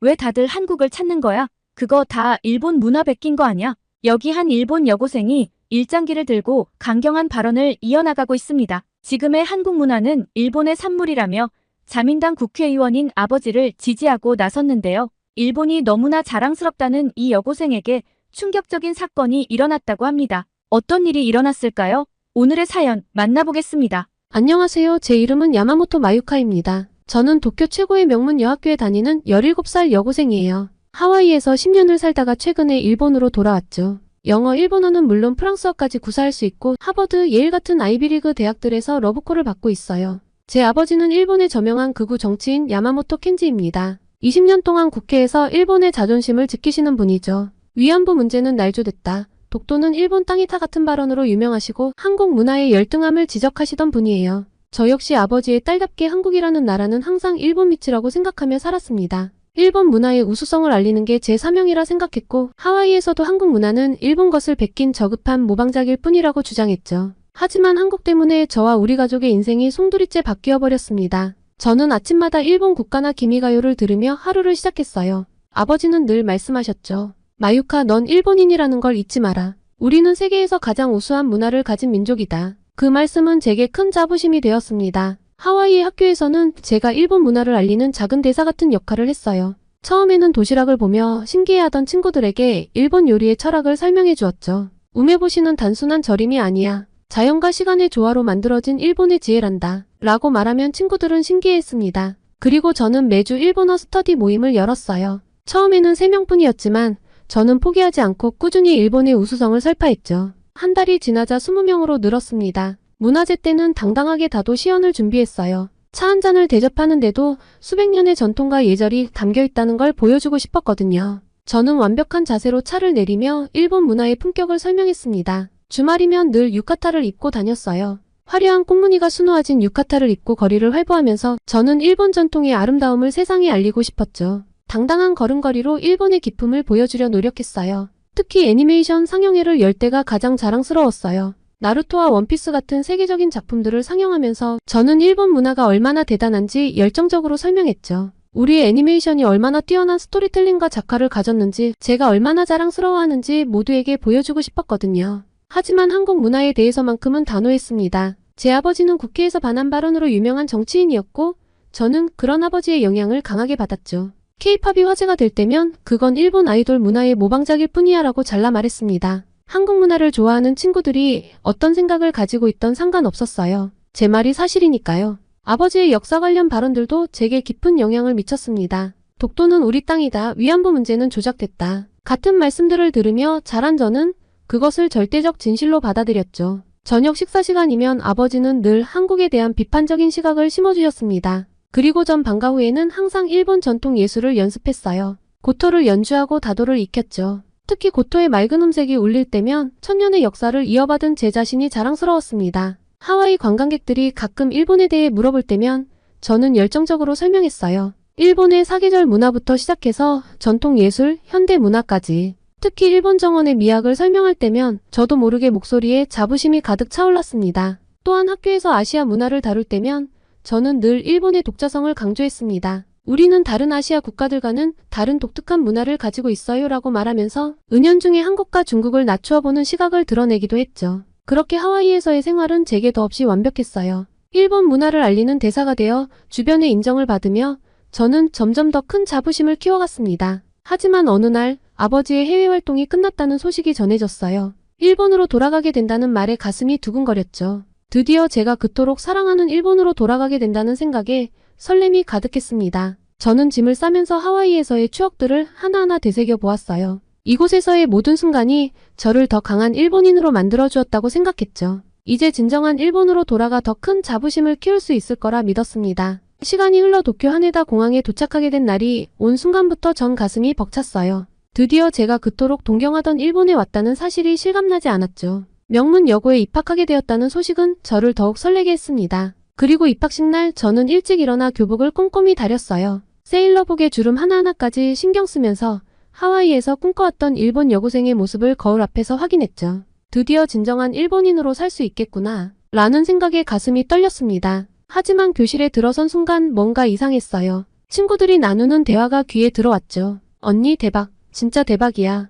왜 다들 한국을 찾는 거야? 그거 다 일본 문화 베낀 거 아니야? 여기 한 일본 여고생이 일장기를 들고 강경한 발언을 이어나가고 있습니다. 지금의 한국 문화는 일본의 산물이라며 자민당 국회의원인 아버지를 지지하고 나섰는데요. 일본이 너무나 자랑스럽다는 이 여고생에게 충격적인 사건이 일어났다고 합니다. 어떤 일이 일어났을까요? 오늘의 사연 만나보겠습니다. 안녕하세요. 제 이름은 야마모토 마유카입니다. 저는 도쿄 최고의 명문 여학교에 다니는 17살 여고생이에요. 하와이에서 10년을 살다가 최근에 일본으로 돌아왔죠. 영어, 일본어는 물론 프랑스어까지 구사할 수 있고 하버드, 예일 같은 아이비리그 대학들에서 러브콜을 받고 있어요. 제 아버지는 일본의 저명한 극우 정치인 야마모토 켄지입니다. 20년 동안 국회에서 일본의 자존심을 지키시는 분이죠. 위안부 문제는 날조됐다. 독도는 일본 땅이다 같은 발언으로 유명하시고 한국 문화의 열등함을 지적하시던 분이에요. 저 역시 아버지의 딸답게 한국이라는 나라는 항상 일본 밑이라고 생각하며 살았습니다. 일본 문화의 우수성을 알리는 게 제 사명이라 생각했고 하와이에서도 한국 문화는 일본 것을 베낀 저급한 모방작일 뿐이라고 주장했죠. 하지만 한국 때문에 저와 우리 가족의 인생이 송두리째 바뀌어 버렸습니다. 저는 아침마다 일본 국가나 기미가요를 들으며 하루를 시작했어요. 아버지는 늘 말씀하셨죠. 마유카, 넌 일본인이라는 걸 잊지 마라. 우리는 세계에서 가장 우수한 문화를 가진 민족이다. 그 말씀은 제게 큰 자부심이 되었습니다. 하와이의 학교에서는 제가 일본 문화를 알리는 작은 대사 같은 역할을 했어요. 처음에는 도시락을 보며 신기해하던 친구들에게 일본 요리의 철학을 설명해 주었죠. 우메보시는 단순한 절임이 아니야. 자연과 시간의 조화로 만들어진 일본의 지혜란다. 라고 말하면 친구들은 신기해했습니다. 그리고 저는 매주 일본어 스터디 모임을 열었어요. 처음에는 3명뿐이었지만 저는 포기하지 않고 꾸준히 일본의 우수성을 설파했죠. 한 달이 지나자 20명으로 늘었습니다. 문화제 때는 당당하게 다도 시연을 준비했어요. 차 한 잔을 대접하는데도 수백 년의 전통과 예절이 담겨있다는 걸 보여주고 싶었거든요. 저는 완벽한 자세로 차를 내리며 일본 문화의 품격을 설명했습니다. 주말이면 늘 유카타를 입고 다녔어요. 화려한 꽃무늬가 수놓아진 유카타를 입고 거리를 활보하면서 저는 일본 전통의 아름다움을 세상에 알리고 싶었죠. 당당한 걸음걸이로 일본의 기품을 보여주려 노력했어요. 특히 애니메이션 상영회를 열 때가 가장 자랑스러웠어요. 나루토와 원피스 같은 세계적인 작품들을 상영하면서 저는 일본 문화가 얼마나 대단한지 열정적으로 설명했죠. 우리의 애니메이션이 얼마나 뛰어난 스토리텔링과 작화를 가졌는지 제가 얼마나 자랑스러워하는지 모두에게 보여주고 싶었거든요. 하지만 한국 문화에 대해서만큼은 단호했습니다. 제 아버지는 국회에서 반한 발언으로 유명한 정치인이었고 저는 그런 아버지의 영향을 강하게 받았죠. K-팝이 화제가 될 때면 그건 일본 아이돌 문화의 모방작일 뿐이야 라고 잘라 말했습니다. 한국 문화를 좋아하는 친구들이 어떤 생각을 가지고 있던 상관없었어요. 제 말이 사실이니까요. 아버지의 역사 관련 발언들도 제게 깊은 영향을 미쳤습니다. 독도는 우리 땅이다. 위안부 문제는 조작됐다. 같은 말씀들을 들으며 자란 저는 그것을 절대적 진실로 받아들였죠. 저녁 식사 시간이면 아버지는 늘 한국에 대한 비판적인 시각을 심어주셨습니다. 그리고 전 방과 후에는 항상 일본 전통 예술을 연습했어요. 고토를 연주하고 다도를 익혔죠. 특히 고토의 맑은 음색이 울릴 때면 천년의 역사를 이어받은 제 자신이 자랑스러웠습니다. 하와이 관광객들이 가끔 일본에 대해 물어볼 때면 저는 열정적으로 설명했어요. 일본의 사계절 문화부터 시작해서 전통 예술, 현대 문화까지. 특히 일본 정원의 미학을 설명할 때면 저도 모르게 목소리에 자부심이 가득 차올랐습니다. 또한 학교에서 아시아 문화를 다룰 때면 저는 늘 일본의 독자성을 강조했습니다. 우리는 다른 아시아 국가들과는 다른 독특한 문화를 가지고 있어요 라고 말하면서 은연중에 한국과 중국을 낮추어 보는 시각을 드러내기도 했죠. 그렇게 하와이에서의 생활은 제게 더없이 완벽했어요. 일본 문화를 알리는 대사가 되어 주변의 인정을 받으며 저는 점점 더 큰 자부심을 키워갔습니다. 하지만 어느 날 아버지의 해외 활동이 끝났다는 소식이 전해졌어요. 일본으로 돌아가게 된다는 말에 가슴이 두근거렸죠. 드디어 제가 그토록 사랑하는 일본으로 돌아가게 된다는 생각에 설렘이 가득했습니다. 저는 짐을 싸면서 하와이에서의 추억들을 하나하나 되새겨 보았어요. 이곳에서의 모든 순간이 저를 더 강한 일본인으로 만들어 주었다고 생각했죠. 이제 진정한 일본으로 돌아가 더 큰 자부심을 키울 수 있을 거라 믿었습니다. 시간이 흘러 도쿄 하네다 공항에 도착하게 된 날이 온 순간부터 전 가슴이 벅찼어요. 드디어 제가 그토록 동경하던 일본에 왔다는 사실이 실감나지 않았죠. 명문 여고에 입학하게 되었다는 소식은 저를 더욱 설레게 했습니다. 그리고 입학식 날 저는 일찍 일어나 교복을 꼼꼼히 다렸어요. 세일러복의 주름 하나하나까지 신경 쓰면서 하와이에서 꿈꿔왔던 일본 여고생의 모습을 거울 앞에서 확인했죠. 드디어 진정한 일본인으로 살 수 있겠구나 라는 생각에 가슴이 떨렸습니다. 하지만 교실에 들어선 순간 뭔가 이상했어요. 친구들이 나누는 대화가 귀에 들어왔죠. 언니 대박. 진짜 대박이야.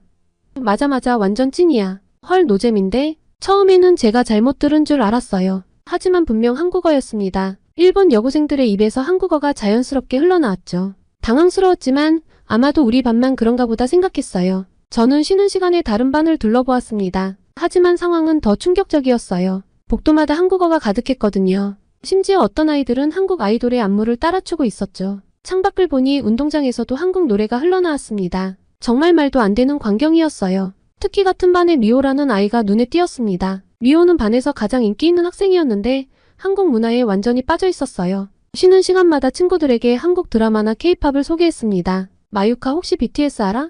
맞아 완전 찐이야. 헐 노잼인데? 처음에는 제가 잘못 들은 줄 알았어요. 하지만 분명 한국어였습니다. 일본 여고생들의 입에서 한국어가 자연스럽게 흘러나왔죠. 당황스러웠지만 아마도 우리 반만 그런가 보다 생각했어요. 저는 쉬는 시간에 다른 반을 둘러보았습니다. 하지만 상황은 더 충격적이었어요. 복도마다 한국어가 가득했거든요. 심지어 어떤 아이들은 한국 아이돌의 안무를 따라추고 있었죠. 창밖을 보니 운동장에서도 한국 노래가 흘러나왔습니다. 정말 말도 안 되는 광경이었어요. 특히 같은 반의 미호라는 아이가 눈에 띄었습니다. 미호는 반에서 가장 인기 있는 학생이었는데 한국 문화에 완전히 빠져 있었어요. 쉬는 시간마다 친구들에게 한국 드라마나 케이팝을 소개했습니다. 마유카 혹시 BTS 알아?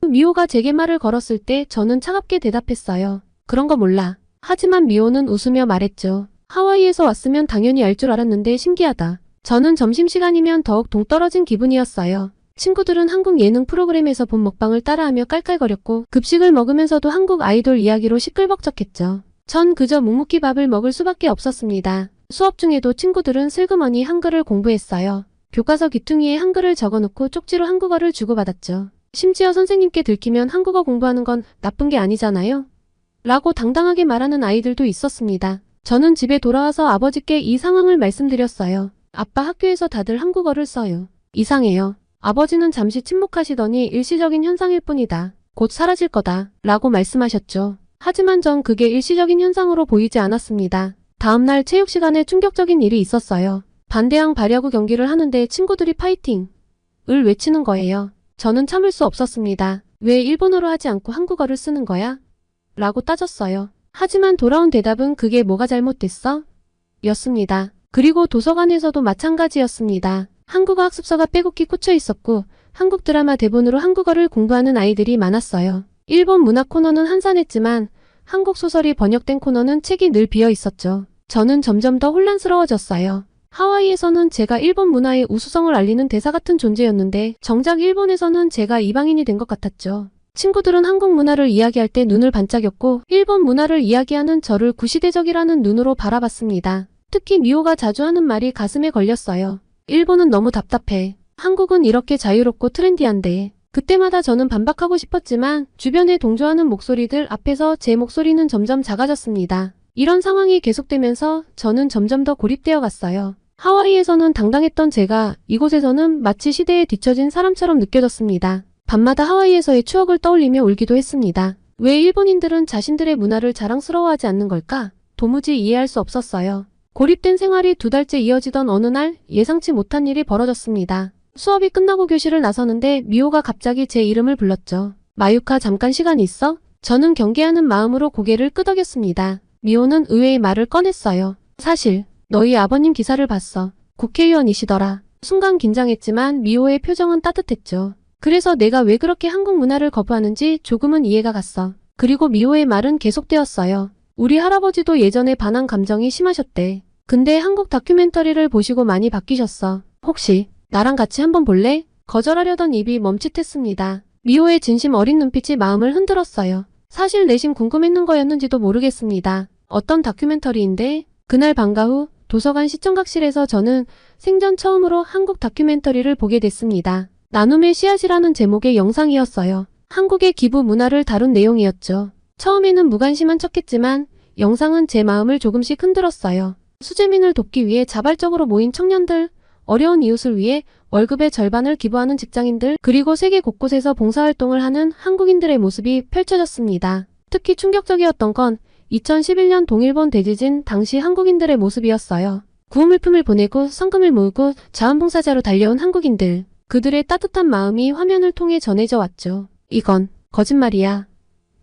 미호가 제게 말을 걸었을 때 저는 차갑게 대답했어요. 그런 거 몰라. 하지만 미호는 웃으며 말했죠. 하와이에서 왔으면 당연히 알 줄 알았는데 신기하다. 저는 점심시간이면 더욱 동떨어진 기분이었어요. 친구들은 한국 예능 프로그램에서 본 먹방을 따라하며 깔깔거렸고 급식을 먹으면서도 한국 아이돌 이야기로 시끌벅적했죠. 전 그저 묵묵히 밥을 먹을 수밖에 없었습니다. 수업 중에도 친구들은 슬그머니 한글을 공부했어요. 교과서 귀퉁이에 한글을 적어놓고 쪽지로 한국어를 주고받았죠. 심지어 선생님께 들키면 한국어 공부하는 건 나쁜 게 아니잖아요? 라고 당당하게 말하는 아이들도 있었습니다. 저는 집에 돌아와서 아버지께 이 상황을 말씀드렸어요. 아빠 학교에서 다들 한국어를 써요. 이상해요. 아버지는 잠시 침묵하시더니 일시적인 현상일 뿐이다. 곧 사라질 거다. 라고 말씀하셨죠. 하지만 전 그게 일시적인 현상으로 보이지 않았습니다. 다음날 체육 시간에 충격적인 일이 있었어요. 반대항 발야구 경기를 하는데 친구들이 파이팅! 을 외치는 거예요. 저는 참을 수 없었습니다. 왜 일본어로 하지 않고 한국어를 쓰는 거야? 라고 따졌어요. 하지만 돌아온 대답은 그게 뭐가 잘못됐어? 였습니다. 그리고 도서관에서도 마찬가지였습니다. 한국어 학습서가 빼곡히 꽂혀 있었고 한국 드라마 대본으로 한국어를 공부하는 아이들이 많았어요. 일본 문화 코너는 한산했지만 한국 소설이 번역된 코너는 책이 늘 비어 있었죠. 저는 점점 더 혼란스러워졌어요. 하와이에서는 제가 일본 문화의 우수성을 알리는 대사 같은 존재였는데 정작 일본에서는 제가 이방인이 된 것 같았죠. 친구들은 한국 문화를 이야기할 때 눈을 반짝였고 일본 문화를 이야기하는 저를 구시대적이라는 눈으로 바라봤습니다. 특히 미호가 자주 하는 말이 가슴에 걸렸어요. 일본은 너무 답답해. 한국은 이렇게 자유롭고 트렌디한데. 그때마다 저는 반박하고 싶었지만 주변에 동조하는 목소리들 앞에서 제 목소리는 점점 작아졌습니다. 이런 상황이 계속되면서 저는 점점 더 고립되어 갔어요. 하와이에서는 당당했던 제가 이곳에서는 마치 시대에 뒤처진 사람처럼 느껴졌습니다. 밤마다 하와이에서의 추억을 떠올리며 울기도 했습니다. 왜 일본인들은 자신들의 문화를 자랑스러워하지 않는 걸까? 도무지 이해할 수 없었어요. 고립된 생활이 2달째 이어지던 어느 날 예상치 못한 일이 벌어졌습니다. 수업이 끝나고 교실을 나서는데 미호가 갑자기 제 이름을 불렀죠. 마유카 잠깐 시간 있어? 저는 경계하는 마음으로 고개를 끄덕였습니다. 미호는 의외의 말을 꺼냈어요. 사실 너희 아버님 기사를 봤어. 국회의원이시더라. 순간 긴장했지만 미호의 표정은 따뜻했죠. 그래서 내가 왜 그렇게 한국 문화를 거부하는지 조금은 이해가 갔어. 그리고 미호의 말은 계속되었어요. 우리 할아버지도 예전에 반항 감정이 심하셨대. 근데 한국 다큐멘터리를 보시고 많이 바뀌셨어. 혹시 나랑 같이 한번 볼래? 거절하려던 입이 멈칫했습니다. 미호의 진심 어린 눈빛이 마음을 흔들었어요. 사실 내심 궁금했는 거였는지도 모르겠습니다. 어떤 다큐멘터리인데? 그날 방과 후 도서관 시청각실에서 저는 생전 처음으로 한국 다큐멘터리를 보게 됐습니다. 나눔의 씨앗이라는 제목의 영상이었어요. 한국의 기부 문화를 다룬 내용이었죠. 처음에는 무관심한 척했지만 영상은 제 마음을 조금씩 흔들었어요. 수재민을 돕기 위해 자발적으로 모인 청년들, 어려운 이웃을 위해 월급의 절반을 기부하는 직장인들, 그리고 세계 곳곳에서 봉사활동을 하는 한국인들의 모습이 펼쳐졌습니다. 특히 충격적이었던 건 2011년 동일본 대지진 당시 한국인들의 모습이었어요. 구호물품을 보내고 성금을 모으고 자원봉사자로 달려온 한국인들. 그들의 따뜻한 마음이 화면을 통해 전해져 왔죠. 이건 거짓말이야.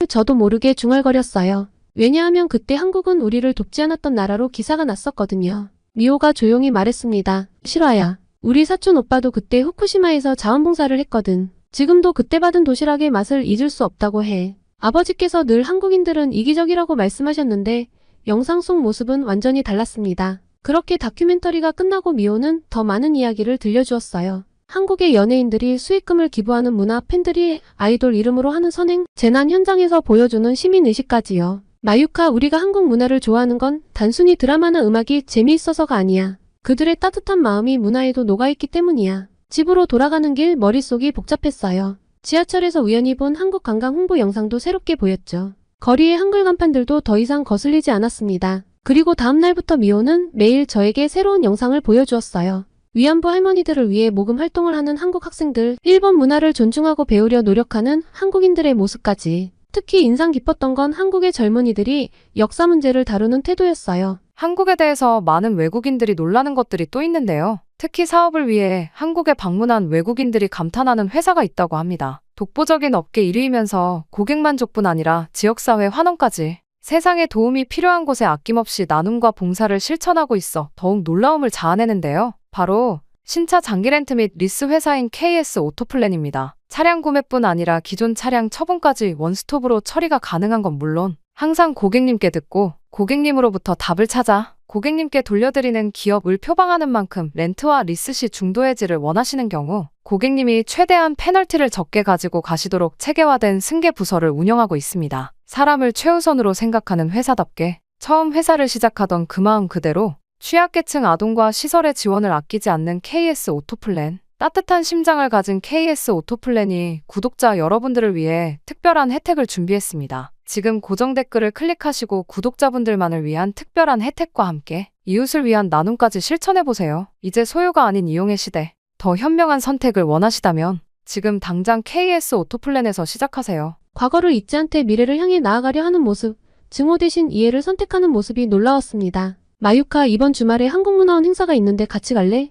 저도 모르게 중얼거렸어요. 왜냐하면 그때 한국은 우리를 돕지 않았던 나라로 기사가 났었거든요. 미호가 조용히 말했습니다. 실화야. 우리 사촌 오빠도 그때 후쿠시마에서 자원봉사를 했거든. 지금도 그때 받은 도시락의 맛을 잊을 수 없다고 해. 아버지께서 늘 한국인들은 이기적이라고 말씀하셨는데 영상 속 모습은 완전히 달랐습니다. 그렇게 다큐멘터리가 끝나고 미호는 더 많은 이야기를 들려주었어요. 한국의 연예인들이 수익금을 기부하는 문화, 팬들이 아이돌 이름으로 하는 선행, 재난 현장에서 보여주는 시민의식까지요. 마유카, 우리가 한국 문화를 좋아하는 건 단순히 드라마나 음악이 재미있어서가 아니야. 그들의 따뜻한 마음이 문화에도 녹아있기 때문이야. 집으로 돌아가는 길 머릿속이 복잡했어요. 지하철에서 우연히 본 한국 관광 홍보 영상도 새롭게 보였죠. 거리의 한글 간판들도 더 이상 거슬리지 않았습니다. 그리고 다음 날부터 미호는 매일 저에게 새로운 영상을 보여주었어요. 위안부 할머니들을 위해 모금 활동을 하는 한국 학생들, 일본 문화를 존중하고 배우려 노력하는 한국인들의 모습까지. 특히 인상 깊었던 건 한국의 젊은이들이 역사 문제를 다루는 태도였어요. 한국에 대해서 많은 외국인들이 놀라는 것들이 또 있는데요. 특히 사업을 위해 한국에 방문한 외국인들이 감탄하는 회사가 있다고 합니다. 독보적인 업계 1위이면서 고객 만족뿐 아니라 지역사회 환원까지 세상에 도움이 필요한 곳에 아낌없이 나눔과 봉사를 실천하고 있어 더욱 놀라움을 자아내는데요. 바로 신차 장기 렌트 및 리스 회사인 KS 오토플랜입니다. 차량 구매뿐 아니라 기존 차량 처분까지 원스톱으로 처리가 가능한 건 물론 항상 고객님께 듣고 고객님으로부터 답을 찾아 고객님께 돌려드리는 기업을 표방하는 만큼 렌트와 리스 시 중도 해지를 원하시는 경우 고객님이 최대한 페널티를 적게 가지고 가시도록 체계화된 승계 부서를 운영하고 있습니다. 사람을 최우선으로 생각하는 회사답게 처음 회사를 시작하던 그 마음 그대로 취약계층 아동과 시설의 지원을 아끼지 않는 KS 오토플랜. 따뜻한 심장을 가진 KS 오토플랜이 구독자 여러분들을 위해 특별한 혜택을 준비했습니다. 지금 고정 댓글을 클릭하시고 구독자분들만을 위한 특별한 혜택과 함께 이웃을 위한 나눔까지 실천해보세요. 이제 소유가 아닌 이용의 시대. 더 현명한 선택을 원하시다면 지금 당장 KS 오토플랜에서 시작하세요. 과거를 잊지 않되 미래를 향해 나아가려 하는 모습, 증오 대신 이해를 선택하는 모습이 놀라웠습니다. 마유카, 이번 주말에 한국문화원 행사가 있는데 같이 갈래?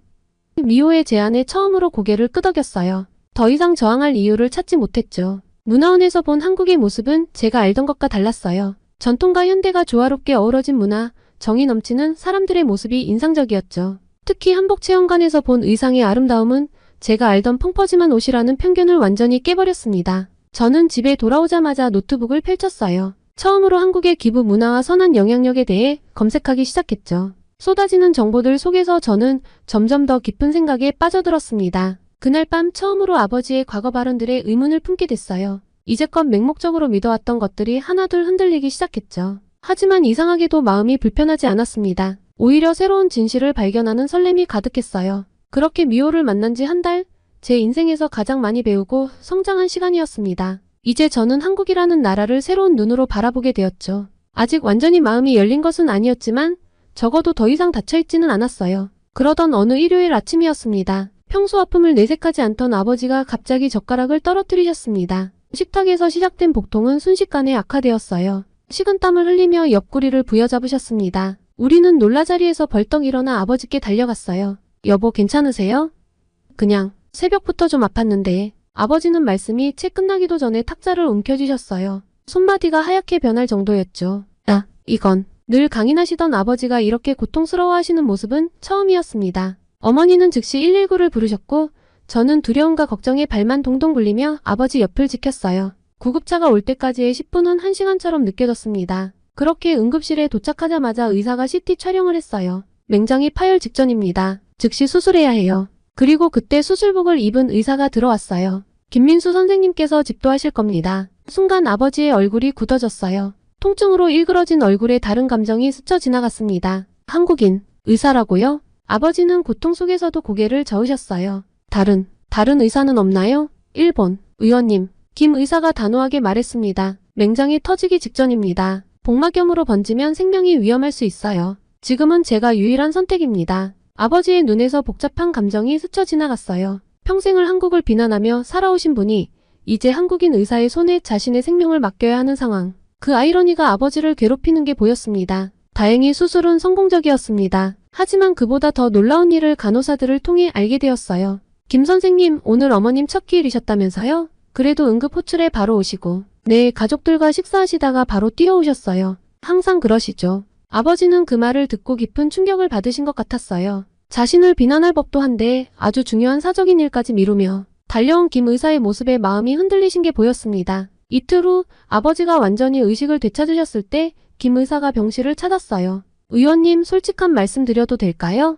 미호의 제안에 처음으로 고개를 끄덕였어요. 더 이상 저항할 이유를 찾지 못했죠. 문화원에서 본 한국의 모습은 제가 알던 것과 달랐어요. 전통과 현대가 조화롭게 어우러진 문화, 정이 넘치는 사람들의 모습이 인상적이었죠. 특히 한복체험관에서 본 의상의 아름다움은 제가 알던 펑퍼짐한 옷이라는 편견을 완전히 깨버렸습니다. 저는 집에 돌아오자마자 노트북을 펼쳤어요. 처음으로 한국의 기부 문화와 선한 영향력에 대해 검색하기 시작했죠. 쏟아지는 정보들 속에서 저는 점점 더 깊은 생각에 빠져들었습니다. 그날 밤 처음으로 아버지의 과거 발언들에 의문을 품게 됐어요. 이제껏 맹목적으로 믿어왔던 것들이 하나둘 흔들리기 시작했죠. 하지만 이상하게도 마음이 불편하지 않았습니다. 오히려 새로운 진실을 발견하는 설렘이 가득했어요. 그렇게 미호를 만난 지 한 달, 제 인생에서 가장 많이 배우고 성장한 시간이었습니다. 이제 저는 한국이라는 나라를 새로운 눈으로 바라보게 되었죠. 아직 완전히 마음이 열린 것은 아니었지만 적어도 더 이상 닫혀있지는 않았어요. 그러던 어느 일요일 아침이었습니다. 평소 아픔을 내색하지 않던 아버지가 갑자기 젓가락을 떨어뜨리셨습니다. 식탁에서 시작된 복통은 순식간에 악화되었어요. 식은땀을 흘리며 옆구리를 부여잡으셨습니다. 우리는 놀라 자리에서 벌떡 일어나 아버지께 달려갔어요. 여보, 괜찮으세요? 그냥 새벽부터 좀 아팠는데. 아버지는 말씀이 채 끝나기도 전에 탁자를 움켜쥐셨어요. 손마디가 하얗게 변할 정도였죠. 이건. 늘 강인하시던 아버지가 이렇게 고통스러워하시는 모습은 처음이었습니다. 어머니는 즉시 119를 부르셨고 저는 두려움과 걱정에 발만 동동 굴리며 아버지 옆을 지켰어요. 구급차가 올 때까지의 10분은 1시간처럼 느껴졌습니다. 그렇게 응급실에 도착하자마자 의사가 CT 촬영을 했어요. 맹장이 파열 직전입니다. 즉시 수술해야 해요. 그리고 그때 수술복을 입은 의사가 들어왔어요. 김민수 선생님께서 집도하실 겁니다. 순간 아버지의 얼굴이 굳어졌어요. 통증으로 일그러진 얼굴에 다른 감정이 스쳐 지나갔습니다. 한국인, 의사라고요? 아버지는 고통 속에서도 고개를 저으셨어요. 다른 의사는 없나요? 일본, 의원님, 김 의사가 단호하게 말했습니다. 맹장이 터지기 직전입니다. 복막염으로 번지면 생명이 위험할 수 있어요. 지금은 제가 유일한 선택입니다. 아버지의 눈에서 복잡한 감정이 스쳐 지나갔어요. 평생을 한국을 비난하며 살아오신 분이 이제 한국인 의사의 손에 자신의 생명을 맡겨야 하는 상황. 그 아이러니가 아버지를 괴롭히는 게 보였습니다. 다행히 수술은 성공적이었습니다. 하지만 그보다 더 놀라운 일을 간호사들을 통해 알게 되었어요. 김 선생님, 오늘 어머님 첫 기일이셨다면서요? 그래도 응급 호출에 바로 오시고. 네, 가족들과 식사하시다가 바로 뛰어오셨어요. 항상 그러시죠. 아버지는 그 말을 듣고 깊은 충격을 받으신 것 같았어요. 자신을 비난할 법도 한데 아주 중요한 사적인 일까지 미루며 달려온 김 의사의 모습에 마음이 흔들리신 게 보였습니다. 이틀 후 아버지가 완전히 의식을 되찾으셨을 때 김 의사가 병실을 찾았어요. 의원님, 솔직한 말씀 드려도 될까요?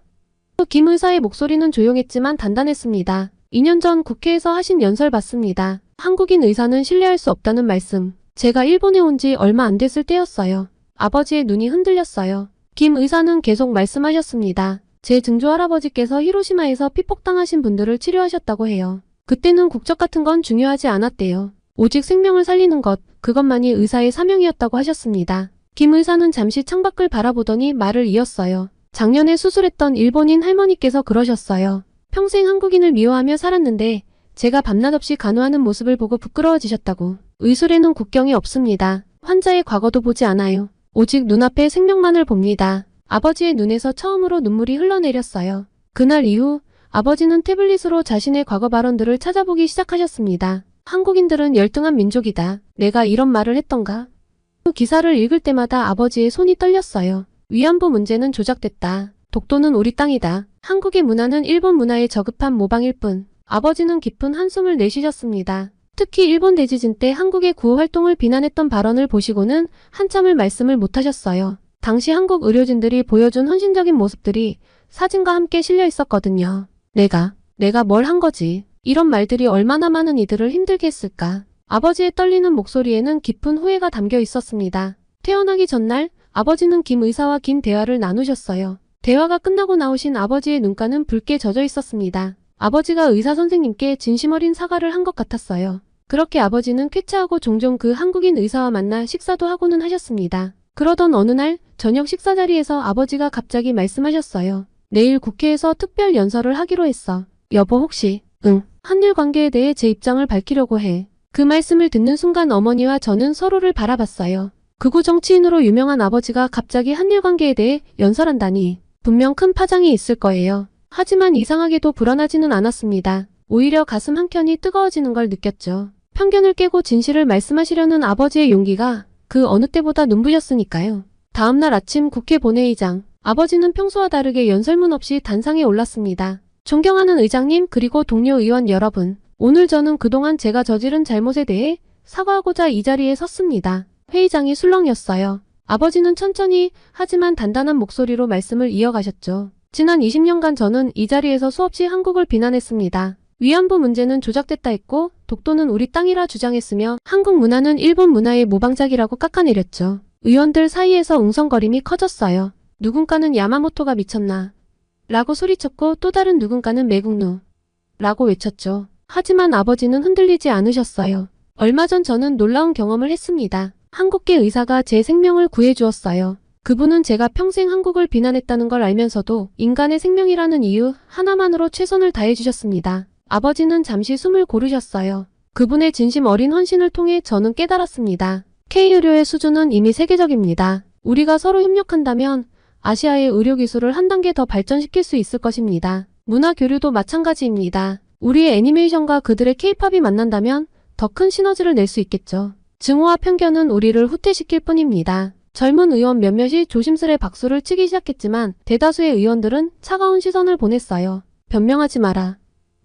김 의사의 목소리는 조용했지만 단단했습니다. 2년 전 국회에서 하신 연설 봤습니다. 한국인 의사는 신뢰할 수 없다는 말씀. 제가 일본에 온 지 얼마 안 됐을 때였어요. 아버지의 눈이 흔들렸어요. 김 의사는 계속 말씀하셨습니다. 제 증조 할아버지께서 히로시마에서 피폭당하신 분들을 치료하셨다고 해요. 그때는 국적 같은 건 중요하지 않았대요. 오직 생명을 살리는 것, 그것만이 의사의 사명이었다고 하셨습니다. 김 의사는 잠시 창밖을 바라보더니 말을 이었어요. 작년에 수술했던 일본인 할머니께서 그러셨어요. 평생 한국인을 미워하며 살았는데 제가 밤낮 없이 간호하는 모습을 보고 부끄러워지셨다고. 의술에는 국경이 없습니다. 환자의 과거도 보지 않아요. 오직 눈앞의 생명만을 봅니다. 아버지의 눈에서 처음으로 눈물이 흘러내렸어요. 그날 이후 아버지는 태블릿으로 자신의 과거 발언들을 찾아보기 시작하셨습니다. 한국인들은 열등한 민족이다. 내가 이런 말을 했던가? 그 기사를 읽을 때마다 아버지의 손이 떨렸어요. 위안부 문제는 조작됐다. 독도는 우리 땅이다. 한국의 문화는 일본 문화의 저급한 모방일 뿐. 아버지는 깊은 한숨을 내쉬셨습니다. 특히 일본 대지진 때 한국의 구호 활동을 비난했던 발언을 보시고는 한참을 말씀을 못하셨어요. 당시 한국 의료진들이 보여준 헌신적인 모습들이 사진과 함께 실려 있었거든요. 내가 뭘 한 거지. 이런 말들이 얼마나 많은 이들을 힘들게 했을까. 아버지의 떨리는 목소리에는 깊은 후회가 담겨 있었습니다. 태어나기 전날 아버지는 김 의사와 긴 대화를 나누셨어요. 대화가 끝나고 나오신 아버지의 눈가는 붉게 젖어 있었습니다. 아버지가 의사 선생님께 진심 어린 사과를 한 것 같았어요. 그렇게 아버지는 쾌차하고 종종 그 한국인 의사와 만나 식사도 하고는 하셨습니다. 그러던 어느 날 저녁 식사 자리에서 아버지가 갑자기 말씀하셨어요. 내일 국회에서 특별 연설을 하기로 했어. 여보 혹시 한일 관계에 대해 제 입장을 밝히려고 해. 그 말씀을 듣는 순간 어머니와 저는 서로를 바라봤어요. 극우 정치인으로 유명한 아버지가 갑자기 한일 관계에 대해 연설한다니 분명 큰 파장이 있을 거예요. 하지만 이상하게도 불안하지는 않았습니다. 오히려 가슴 한켠이 뜨거워지는 걸 느꼈죠. 편견을 깨고 진실을 말씀하시려는 아버지의 용기가 그 어느 때보다 눈부셨으니까요. 다음날 아침 국회 본회의장. 아버지는 평소와 다르게 연설문 없이 단상에 올랐습니다. 존경하는 의장님 그리고 동료 의원 여러분. 오늘 저는 그동안 제가 저지른 잘못에 대해 사과하고자 이 자리에 섰습니다. 회의장이 술렁였어요. 아버지는 천천히 하지만 단단한 목소리로 말씀을 이어가셨죠. 지난 20년간 저는 이 자리에서 수없이 한국을 비난했습니다. 위안부 문제는 조작됐다 했고 독도는 우리 땅이라 주장했으며 한국 문화는 일본 문화의 모방작이라고 깎아내렸죠. 의원들 사이에서 웅성거림이 커졌어요. 누군가는 야마모토가 미쳤나? 라고 소리쳤고 또 다른 누군가는 매국노 라고 외쳤죠. 하지만 아버지는 흔들리지 않으셨어요. 얼마 전 저는 놀라운 경험을 했습니다. 한국계 의사가 제 생명을 구해주었어요. 그분은 제가 평생 한국을 비난했다는 걸 알면서도 인간의 생명이라는 이유 하나만으로 최선을 다해주셨습니다. 아버지는 잠시 숨을 고르셨어요. 그분의 진심 어린 헌신을 통해 저는 깨달았습니다. K의료의 수준은 이미 세계적입니다. 우리가 서로 협력한다면 아시아의 의료기술을 한 단계 더 발전시킬 수 있을 것입니다. 문화 교류도 마찬가지입니다. 우리의 애니메이션과 그들의 K-팝이 만난다면 더 큰 시너지를 낼 수 있겠죠. 증오와 편견은 우리를 후퇴시킬 뿐입니다. 젊은 의원 몇몇이 조심스레 박수를 치기 시작했지만 대다수의 의원들은 차가운 시선을 보냈어요. 변명하지 마라.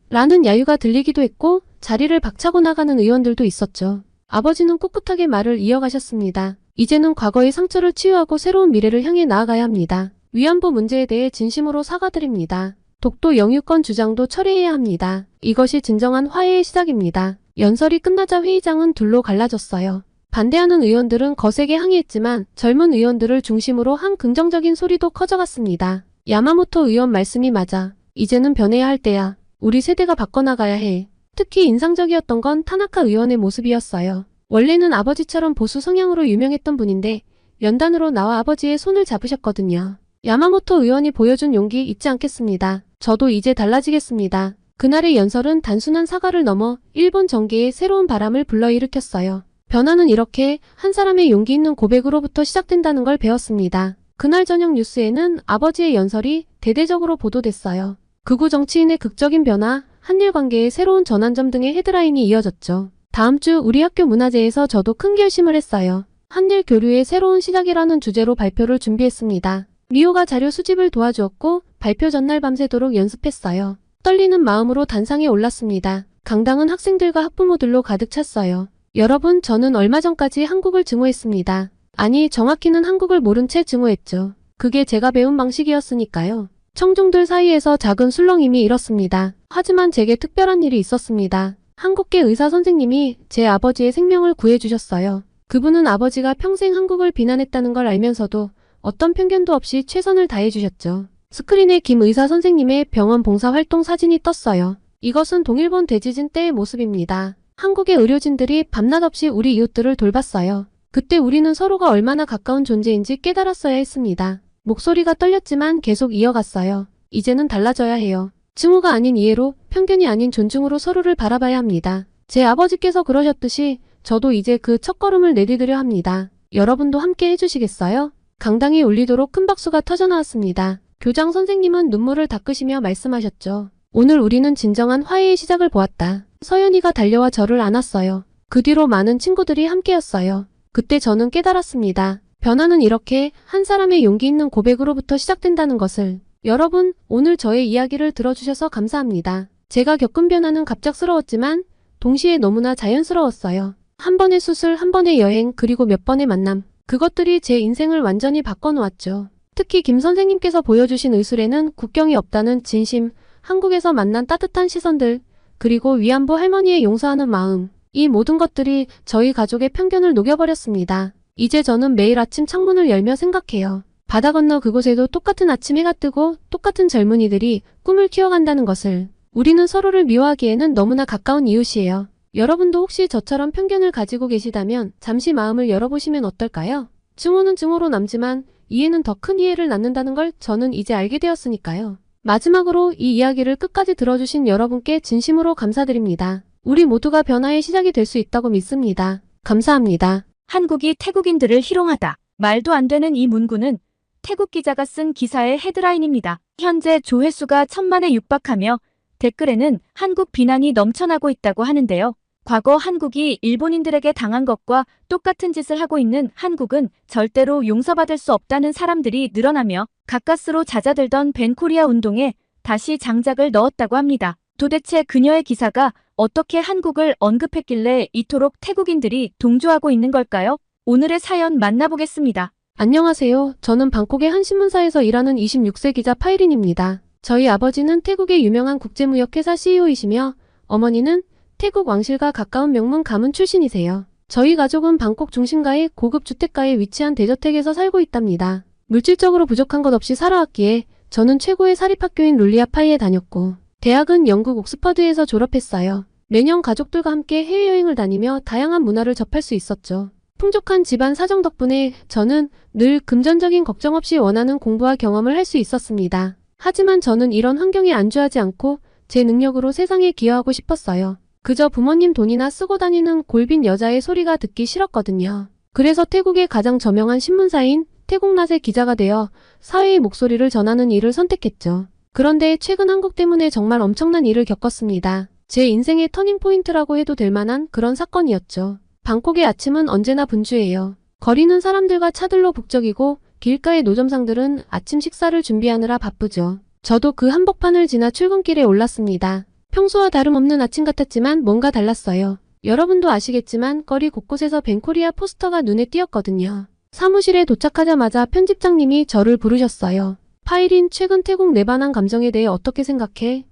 라는 야유가 들리기도 했고 자리를 박차고 나가는 의원들도 있었죠. 아버지는 꿋꿋하게 말을 이어가셨습니다. 이제는 과거의 상처를 치유하고 새로운 미래를 향해 나아가야 합니다. 위안부 문제에 대해 진심으로 사과드립니다. 독도 영유권 주장도 처리해야 합니다. 이것이 진정한 화해의 시작입니다. 연설이 끝나자 회의장은 둘로 갈라졌어요. 반대하는 의원들은 거세게 항의했지만 젊은 의원들을 중심으로 한 긍정적인 소리도 커져갔습니다. 야마모토 의원 말씀이 맞아. 이제는 변해야 할 때야. 우리 세대가 바꿔나가야 해. 특히 인상적이었던 건 타나카 의원의 모습이었어요. 원래는 아버지처럼 보수 성향으로 유명했던 분인데 연단으로 나와 아버지의 손을 잡으셨거든요. 야마모토 의원이 보여준 용기 잊지 않겠습니다. 저도 이제 달라지겠습니다. 그날의 연설은 단순한 사과를 넘어 일본 정계에 새로운 바람을 불러일으켰어요. 변화는 이렇게 한 사람의 용기 있는 고백으로부터 시작된다는 걸 배웠습니다. 그날 저녁 뉴스에는 아버지의 연설이 대대적으로 보도됐어요. 극우 정치인의 극적인 변화, 한일 관계의 새로운 전환점 등의 헤드라인이 이어졌죠. 다음 주 우리 학교 문화제에서 저도 큰 결심을 했어요. 한일 교류의 새로운 시작이라는 주제로 발표를 준비했습니다. 미호가 자료 수집을 도와주었고 발표 전날 밤새도록 연습했어요. 떨리는 마음으로 단상에 올랐습니다. 강당은 학생들과 학부모들로 가득 찼어요. 여러분, 저는 얼마 전까지 한국을 증오했습니다. 아니, 정확히는 한국을 모른 채 증오했죠. 그게 제가 배운 방식이었으니까요. 청중들 사이에서 작은 술렁임이 일었습니다. 하지만 제게 특별한 일이 있었습니다. 한국계 의사 선생님이 제 아버지의 생명을 구해주셨어요. 그분은 아버지가 평생 한국을 비난했다는 걸 알면서도 어떤 편견도 없이 최선을 다해주셨죠. 스크린에 김 의사 선생님의 병원 봉사활동 사진이 떴어요. 이것은 동일본 대지진 때의 모습입니다. 한국의 의료진들이 밤낮 없이 우리 이웃들을 돌봤어요. 그때 우리는 서로가 얼마나 가까운 존재인지 깨달았어야 했습니다. 목소리가 떨렸지만 계속 이어갔어요. 이제는 달라져야 해요. 증오가 아닌 이해로, 편견이 아닌 존중으로 서로를 바라봐야 합니다. 제 아버지께서 그러셨듯이 저도 이제 그 첫걸음을 내디디려 합니다. 여러분도 함께 해주시겠어요? 강당이 울리도록 큰 박수가 터져나왔습니다. 교장 선생님은 눈물을 닦으시며 말씀하셨죠. 오늘 우리는 진정한 화해의 시작을 보았다. 서연이가 달려와 저를 안았어요. 그 뒤로 많은 친구들이 함께였어요. 그때 저는 깨달았습니다. 변화는 이렇게 한 사람의 용기 있는 고백으로부터 시작된다는 것을. 여러분, 오늘 저의 이야기를 들어주셔서 감사합니다. 제가 겪은 변화는 갑작스러웠지만 동시에 너무나 자연스러웠어요. 한 번의 수술, 한 번의 여행, 그리고 몇 번의 만남. 그것들이 제 인생을 완전히 바꿔놓았죠. 특히 김 선생님께서 보여주신 의술에는 국경이 없다는 진심, 한국에서 만난 따뜻한 시선들, 그리고 위안부 할머니의 용서하는 마음. 이 모든 것들이 저희 가족의 편견을 녹여버렸습니다. 이제 저는 매일 아침 창문을 열며 생각해요. 바다 건너 그곳에도 똑같은 아침 해가 뜨고 똑같은 젊은이들이 꿈을 키워간다는 것을. 우리는 서로를 미워하기에는 너무나 가까운 이웃이에요. 여러분도 혹시 저처럼 편견을 가지고 계시다면 잠시 마음을 열어보시면 어떨까요? 증오는 증오로 남지만 이해는 더 큰 이해를 낳는다는 걸 저는 이제 알게 되었으니까요. 마지막으로 이 이야기를 끝까지 들어주신 여러분께 진심으로 감사드립니다. 우리 모두가 변화의 시작이 될 수 있다고 믿습니다. 감사합니다. 한국이 태국인들을 희롱하다. 말도 안 되는 이 문구는 태국 기자가 쓴 기사의 헤드라인입니다. 현재 조회수가 1000만에 육박하며 댓글에는 한국 비난이 넘쳐나고 있다고 하는데요. 과거 한국이 일본인들에게 당한 것과 똑같은 짓을 하고 있는 한국은 절대로 용서받을 수 없다는 사람들이 늘어나며 가까스로 잦아들던 벤코리아 운동에 다시 장작을 넣었다고 합니다. 도대체 그녀의 기사가 어떻게 한국을 언급했길래 이토록 태국인들이 동조하고 있는 걸까요? 오늘의 사연 만나보겠습니다. 안녕하세요. 저는 방콕의 한 신문사에서 일하는 26세 기자 파이린입니다. 저희 아버지는 태국의 유명한 국제무역회사 CEO이시며 어머니는 태국 왕실과 가까운 명문 가문 출신이세요. 저희 가족은 방콕 중심가의 고급 주택가에 위치한 대저택에서 살고 있답니다. 물질적으로 부족한 것 없이 살아왔기에 저는 최고의 사립학교인 룰리아 파이에 다녔고 대학은 영국 옥스퍼드에서 졸업했어요. 매년 가족들과 함께 해외여행을 다니며 다양한 문화를 접할 수 있었죠. 풍족한 집안 사정 덕분에 저는 늘 금전적인 걱정 없이 원하는 공부와 경험을 할 수 있었습니다. 하지만 저는 이런 환경에 안주하지 않고 제 능력으로 세상에 기여하고 싶었어요. 그저 부모님 돈이나 쓰고 다니는 골빈 여자의 소리가 듣기 싫었거든요. 그래서 태국의 가장 저명한 신문사인 태국낫의 기자가 되어 사회의 목소리를 전하는 일을 선택했죠. 그런데 최근 한국 때문에 정말 엄청난 일을 겪었습니다. 제 인생의 터닝포인트라고 해도 될 만한 그런 사건이었죠. 방콕의 아침은 언제나 분주해요. 거리는 사람들과 차들로 북적이고 길가의 노점상들은 아침 식사를 준비하느라 바쁘죠. 저도 그 한복판을 지나 출근길에 올랐습니다. 평소와 다름없는 아침 같았지만 뭔가 달랐어요. 여러분도 아시겠지만 거리 곳곳에서 벤코리아 포스터가 눈에 띄었거든요. 사무실에 도착하자마자 편집장님이 저를 부르셨어요. 파이린, 최근 태국 내반한 감정에 대해 어떻게 생각해?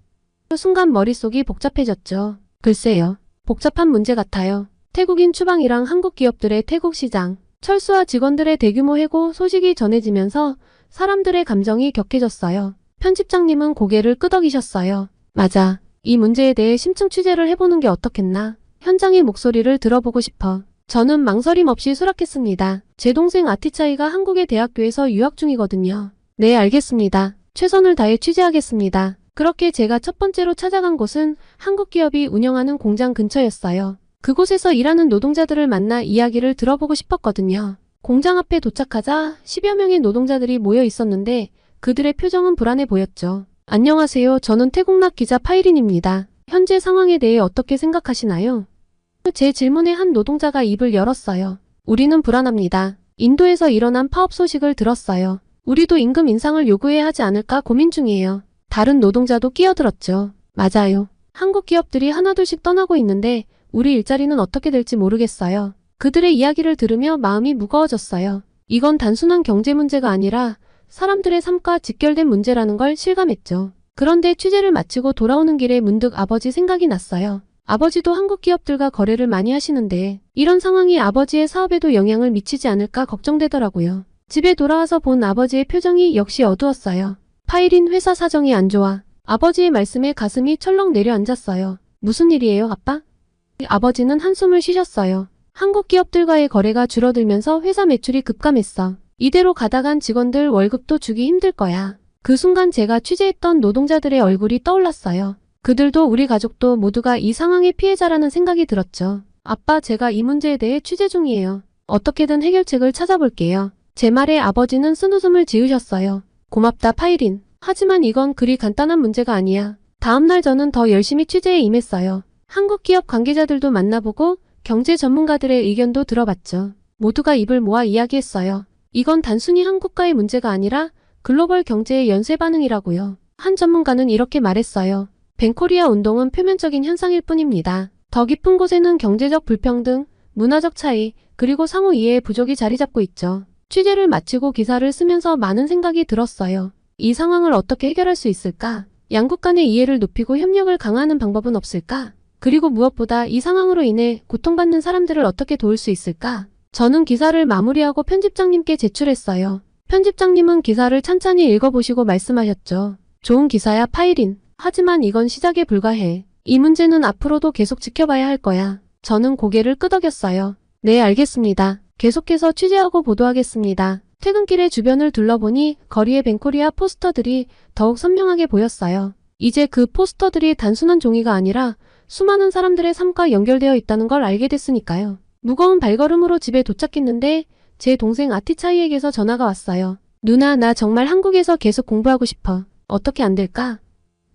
그 순간 머릿속이 복잡해졌죠. 글쎄요. 복잡한 문제 같아요. 태국인 추방이랑 한국 기업들의 태국 시장, 철수와 직원들의 대규모 해고 소식이 전해지면서 사람들의 감정이 격해졌어요. 편집장님은 고개를 끄덕이셨어요. 맞아. 이 문제에 대해 심층 취재를 해보는 게 어떻겠나? 현장의 목소리를 들어보고 싶어. 저는 망설임 없이 수락했습니다. 제 동생 아티차이가 한국의 대학교에서 유학 중이거든요. 네, 알겠습니다. 최선을 다해 취재하겠습니다. 그렇게 제가 첫 번째로 찾아간 곳은 한국 기업이 운영하는 공장 근처였어요. 그곳에서 일하는 노동자들을 만나 이야기를 들어보고 싶었거든요. 공장 앞에 도착하자 10여 명의 노동자들이 모여 있었는데 그들의 표정은 불안해 보였죠. 안녕하세요. 저는 태국낫 기자 파이린입니다. 현재 상황에 대해 어떻게 생각하시나요? 제 질문에 한 노동자가 입을 열었어요. 우리는 불안합니다. 인도에서 일어난 파업 소식을 들었어요. 우리도 임금 인상을 요구해야 하지 않을까 고민 중이에요. 다른 노동자도 끼어들었죠. 맞아요. 한국 기업들이 하나둘씩 떠나고 있는데 우리 일자리는 어떻게 될지 모르겠어요. 그들의 이야기를 들으며 마음이 무거워졌어요. 이건 단순한 경제 문제가 아니라 사람들의 삶과 직결된 문제라는 걸 실감했죠. 그런데 취재를 마치고 돌아오는 길에 문득 아버지 생각이 났어요. 아버지도 한국 기업들과 거래를 많이 하시는데 이런 상황이 아버지의 사업에도 영향을 미치지 않을까 걱정되더라고요. 집에 돌아와서 본 아버지의 표정이 역시 어두웠어요. 파이린 회사 사정이 안 좋아. 아버지의 말씀에 가슴이 철렁 내려앉았어요. 무슨 일이에요, 아빠? 아버지는 한숨을 쉬셨어요. 한국 기업들과의 거래가 줄어들면서 회사 매출이 급감했어. 이대로 가다간 직원들 월급도 주기 힘들 거야. 그 순간 제가 취재했던 노동자들의 얼굴이 떠올랐어요. 그들도 우리 가족도 모두가 이 상황의 피해자라는 생각이 들었죠. 아빠, 제가 이 문제에 대해 취재 중이에요. 어떻게든 해결책을 찾아볼게요. 제 말에 아버지는 쓴웃음을 지으셨어요. 고맙다, 파이린. 하지만 이건 그리 간단한 문제가 아니야. 다음날 저는 더 열심히 취재에 임했어요. 한국 기업 관계자들도 만나보고 경제 전문가들의 의견도 들어봤죠. 모두가 입을 모아 이야기했어요. 이건 단순히 한국과의 문제가 아니라 글로벌 경제의 연쇄 반응이라고요. 한 전문가는 이렇게 말했어요. 벤코리아 운동은 표면적인 현상일 뿐입니다. 더 깊은 곳에는 경제적 불평등, 문화적 차이, 그리고 상호 이해의 부족이 자리 잡고 있죠. 취재를 마치고 기사를 쓰면서 많은 생각이 들었어요. 이 상황을 어떻게 해결할 수 있을까? 양국 간의 이해를 높이고 협력을 강화하는 방법은 없을까? 그리고 무엇보다 이 상황으로 인해 고통받는 사람들을 어떻게 도울 수 있을까? 저는 기사를 마무리하고 편집장님께 제출했어요. 편집장님은 기사를 찬찬히 읽어보시고 말씀하셨죠. 좋은 기사야, 파이린. 하지만 이건 시작에 불과해. 이 문제는 앞으로도 계속 지켜봐야 할 거야. 저는 고개를 끄덕였어요. 네, 알겠습니다. 계속해서 취재하고 보도하겠습니다. 퇴근길에 주변을 둘러보니 거리의 벤코리아 포스터들이 더욱 선명하게 보였어요. 이제 그 포스터들이 단순한 종이가 아니라 수많은 사람들의 삶과 연결되어 있다는 걸 알게 됐으니까요. 무거운 발걸음으로 집에 도착했는데 제 동생 아티차이에게서 전화가 왔어요. 누나, 나 정말 한국에서 계속 공부하고 싶어. 어떻게 안 될까?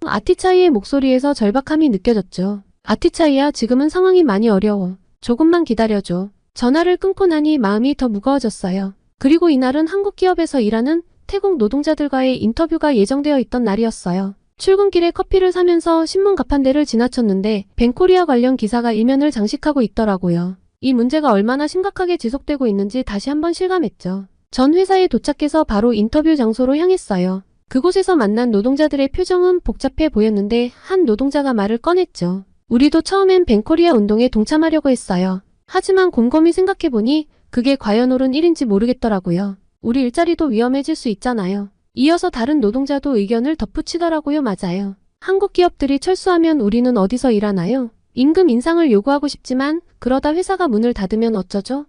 아티차이의 목소리에서 절박함이 느껴졌죠. 아티차이야, 지금은 상황이 많이 어려워. 조금만 기다려줘. 전화를 끊고 나니 마음이 더 무거워졌어요. 그리고 이날은 한국 기업에서 일하는 태국 노동자들과의 인터뷰가 예정되어 있던 날이었어요. 출근길에 커피를 사면서 신문 가판대를 지나쳤는데 벤코리아 관련 기사가 일면을 장식하고 있더라고요. 이 문제가 얼마나 심각하게 지속되고 있는지 다시 한번 실감했죠. 전 회사에 도착해서 바로 인터뷰 장소로 향했어요. 그곳에서 만난 노동자들의 표정은 복잡해 보였는데 한 노동자가 말을 꺼냈죠. 우리도 처음엔 벤코리아 운동에 동참하려고 했어요. 하지만 곰곰이 생각해보니 그게 과연 옳은 일인지 모르겠더라고요. 우리 일자리도 위험해질 수 있잖아요. 이어서 다른 노동자도 의견을 덧붙이더라고요. 맞아요. 한국 기업들이 철수하면 우리는 어디서 일하나요? 임금 인상을 요구하고 싶지만 그러다 회사가 문을 닫으면 어쩌죠?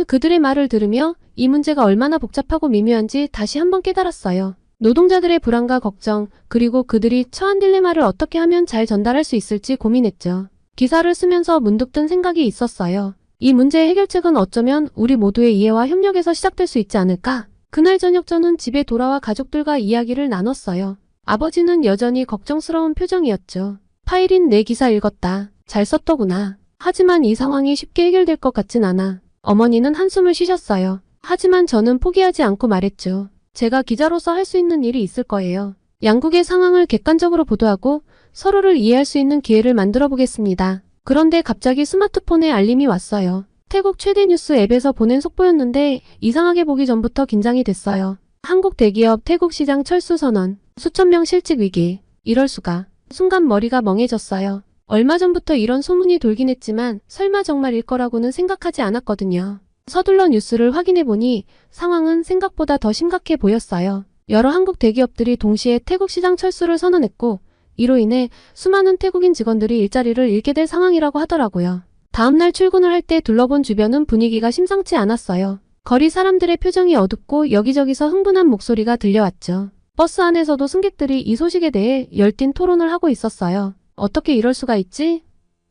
그들의 말을 들으며 이 문제가 얼마나 복잡하고 미묘한지 다시 한번 깨달았어요. 노동자들의 불안과 걱정, 그리고 그들이 처한 딜레마를 어떻게 하면 잘 전달할 수 있을지 고민했죠. 기사를 쓰면서 문득 든 생각이 있었어요. 이 문제의 해결책은 어쩌면 우리 모두의 이해와 협력에서 시작될 수 있지 않을까? 그날 저녁 저는 집에 돌아와 가족들과 이야기를 나눴어요. 아버지는 여전히 걱정스러운 표정이었죠. 파이린, 내 기사 읽었다. 잘 썼더구나. 하지만 이 상황이 쉽게 해결될 것 같진 않아. 어머니는 한숨을 쉬셨어요. 하지만 저는 포기하지 않고 말했죠. 제가 기자로서 할 수 있는 일이 있을 거예요. 양국의 상황을 객관적으로 보도하고 서로를 이해할 수 있는 기회를 만들어 보겠습니다. 그런데 갑자기 스마트폰에 알림이 왔어요. 태국 최대 뉴스 앱에서 보낸 속보였는데 이상하게 보기 전부터 긴장이 됐어요. 한국 대기업 태국 시장 철수 선언, 수천 명 실직 위기. 이럴 수가. 순간 머리가 멍해졌어요. 얼마 전부터 이런 소문이 돌긴 했지만 설마 정말일 거라고는 생각하지 않았거든요. 서둘러 뉴스를 확인해보니 상황은 생각보다 더 심각해 보였어요. 여러 한국 대기업들이 동시에 태국 시장 철수를 선언했고 이로 인해 수많은 태국인 직원들이 일자리를 잃게 될 상황이라고 하더라고요. 다음날 출근을 할 때 둘러본 주변은 분위기가 심상치 않았어요. 거리 사람들의 표정이 어둡고 여기저기서 흥분한 목소리가 들려왔죠. 버스 안에서도 승객들이 이 소식에 대해 열띤 토론을 하고 있었어요. 어떻게 이럴 수가 있지?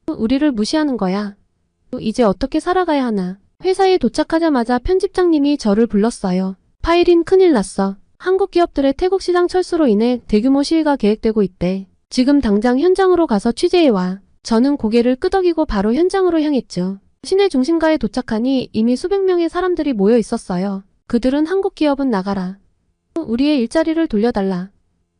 우리를 무시하는 거야. 이제 어떻게 살아가야 하나? 회사에 도착하자마자 편집장님이 저를 불렀어요. 파이린, 큰일 났어. 한국 기업들의 태국 시장 철수로 인해 대규모 시위가 계획되고 있대. 지금 당장 현장으로 가서 취재해와. 저는 고개를 끄덕이고 바로 현장으로 향했죠. 시내 중심가에 도착하니 이미 수백 명의 사람들이 모여 있었어요. 그들은 한국 기업은 나가라. 우리의 일자리를 돌려달라.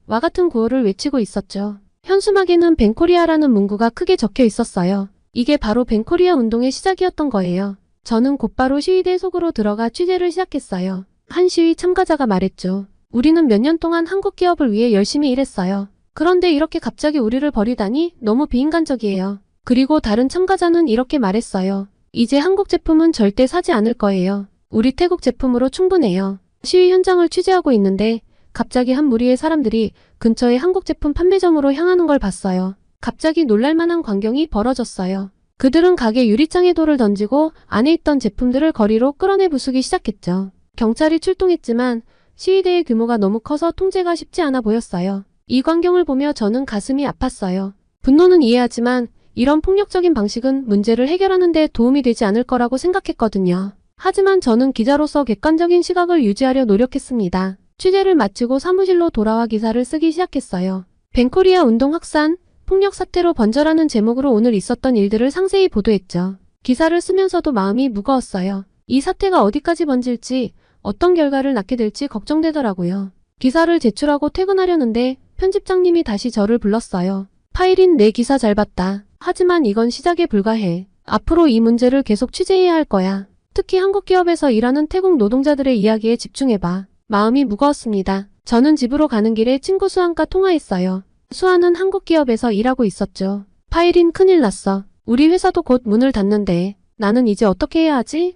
와 같은 구호를 외치고 있었죠. 현수막에는 벤코리아라는 문구가 크게 적혀 있었어요. 이게 바로 벤코리아 운동의 시작이었던 거예요. 저는 곧바로 시위대 속으로 들어가 취재를 시작했어요. 한 시위 참가자가 말했죠. 우리는 몇 년 동안 한국 기업을 위해 열심히 일했어요. 그런데 이렇게 갑자기 우리를 버리다니 너무 비인간적이에요. 그리고 다른 참가자는 이렇게 말했어요. 이제 한국 제품은 절대 사지 않을 거예요. 우리 태국 제품으로 충분해요. 시위 현장을 취재하고 있는데 갑자기 한 무리의 사람들이 근처의 한국 제품 판매점으로 향하는 걸 봤어요. 갑자기 놀랄만한 광경이 벌어졌어요. 그들은 가게 유리창에 돌을 던지고 안에 있던 제품들을 거리로 끌어내 부수기 시작했죠. 경찰이 출동했지만 시위대의 규모가 너무 커서 통제가 쉽지 않아 보였어요. 이 광경을 보며 저는 가슴이 아팠어요. 분노는 이해하지만 이런 폭력적인 방식은 문제를 해결하는 데 도움이 되지 않을 거라고 생각했거든요. 하지만 저는 기자로서 객관적인 시각을 유지하려 노력했습니다. 취재를 마치고 사무실로 돌아와 기사를 쓰기 시작했어요. 벤코리아 운동 확산, 폭력 사태로 번져라는 제목으로 오늘 있었던 일들을 상세히 보도했죠. 기사를 쓰면서도 마음이 무거웠어요. 이 사태가 어디까지 번질지, 어떤 결과를 낳게 될지 걱정되더라고요. 기사를 제출하고 퇴근하려는데 편집장님이 다시 저를 불렀어요. 파일인 내 기사 잘 봤다. 하지만 이건 시작에 불과해. 앞으로 이 문제를 계속 취재해야 할 거야. 특히 한국 기업에서 일하는 태국 노동자들의 이야기에 집중해봐. 마음이 무거웠습니다. 저는 집으로 가는 길에 친구 수환과 통화했어요. 수환은 한국 기업에서 일하고 있었죠. 파일인 큰일 났어. 우리 회사도 곧 문을 닫는데 나는 이제 어떻게 해야 하지?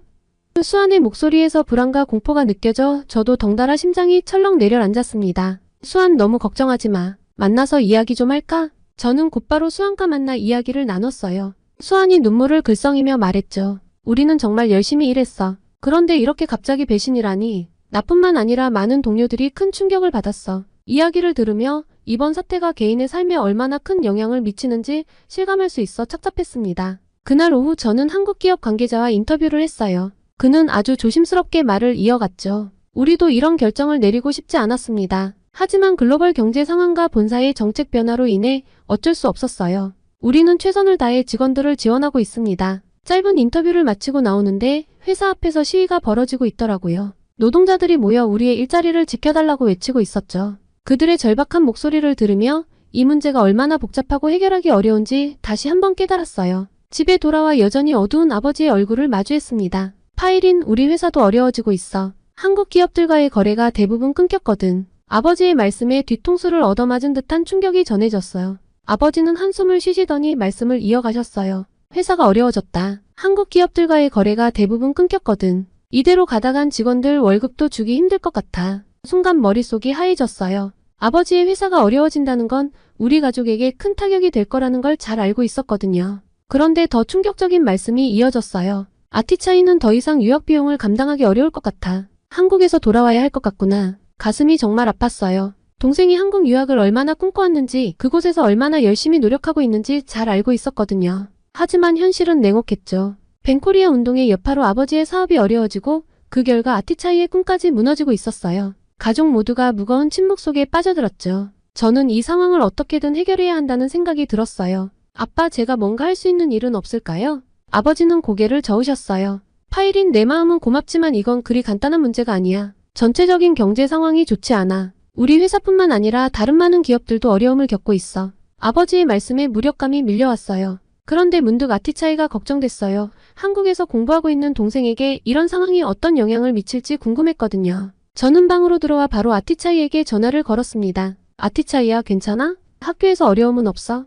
수환의 목소리에서 불안과 공포가 느껴져 저도 덩달아 심장이 철렁 내려앉았습니다. 수환 너무 걱정하지 마. 만나서 이야기 좀 할까? 저는 곧바로 수환과 만나 이야기를 나눴어요. 수환이 눈물을 글썽이며 말했죠. 우리는 정말 열심히 일했어. 그런데 이렇게 갑자기 배신이라니. 나뿐만 아니라 많은 동료들이 큰 충격을 받았어. 이야기를 들으며 이번 사태가 개인의 삶에 얼마나 큰 영향을 미치는지 실감할 수 있어 착잡했습니다. 그날 오후 저는 한국 기업 관계자와 인터뷰를 했어요. 그는 아주 조심스럽게 말을 이어갔죠. 우리도 이런 결정을 내리고 싶지 않았습니다. 하지만 글로벌 경제 상황과 본사의 정책 변화로 인해 어쩔 수 없었어요. 우리는 최선을 다해 직원들을 지원하고 있습니다. 짧은 인터뷰를 마치고 나오는데 회사 앞에서 시위가 벌어지고 있더라고요. 노동자들이 모여 우리의 일자리를 지켜달라고 외치고 있었죠. 그들의 절박한 목소리를 들으며 이 문제가 얼마나 복잡하고 해결하기 어려운지 다시 한번 깨달았어요. 집에 돌아와 여전히 어두운 아버지의 얼굴을 마주했습니다. 파일인 우리 회사도 어려워지고 있어. 한국 기업들과의 거래가 대부분 끊겼거든. 아버지의 말씀에 뒤통수를 얻어맞은 듯한 충격이 전해졌어요. 아버지는 한숨을 쉬시더니 말씀을 이어가셨어요. 회사가 어려워졌다. 한국 기업들과의 거래가 대부분 끊겼거든. 이대로 가다간 직원들 월급도 주기 힘들 것 같아. 순간 머릿속이 하얘졌어요. 아버지의 회사가 어려워진다는 건 우리 가족에게 큰 타격이 될 거라는 걸 잘 알고 있었거든요. 그런데 더 충격적인 말씀이 이어졌어요. 아티차이는 더 이상 유학 비용을 감당하기 어려울 것 같아. 한국에서 돌아와야 할 것 같구나. 가슴이 정말 아팠어요. 동생이 한국 유학을 얼마나 꿈꿔왔는지 그곳에서 얼마나 열심히 노력하고 있는지 잘 알고 있었거든요. 하지만 현실은 냉혹했죠. 벤코리아 운동의 여파로 아버지의 사업이 어려워지고 그 결과 아티차이의 꿈까지 무너지고 있었어요. 가족 모두가 무거운 침묵 속에 빠져들었죠. 저는 이 상황을 어떻게든 해결해야 한다는 생각이 들었어요. 아빠, 제가 뭔가 할 수 있는 일은 없을까요? 아버지는 고개를 저으셨어요. 파일인 내 마음은 고맙지만 이건 그리 간단한 문제가 아니야. 전체적인 경제 상황이 좋지 않아. 우리 회사뿐만 아니라 다른 많은 기업들도 어려움을 겪고 있어. 아버지의 말씀에 무력감이 밀려왔어요. 그런데 문득 아티차이가 걱정됐어요. 한국에서 공부하고 있는 동생에게 이런 상황이 어떤 영향을 미칠지 궁금했거든요. 저는 방으로 들어와 바로 아티차이에게 전화를 걸었습니다. 아티차이야, 괜찮아? 학교에서 어려움은 없어?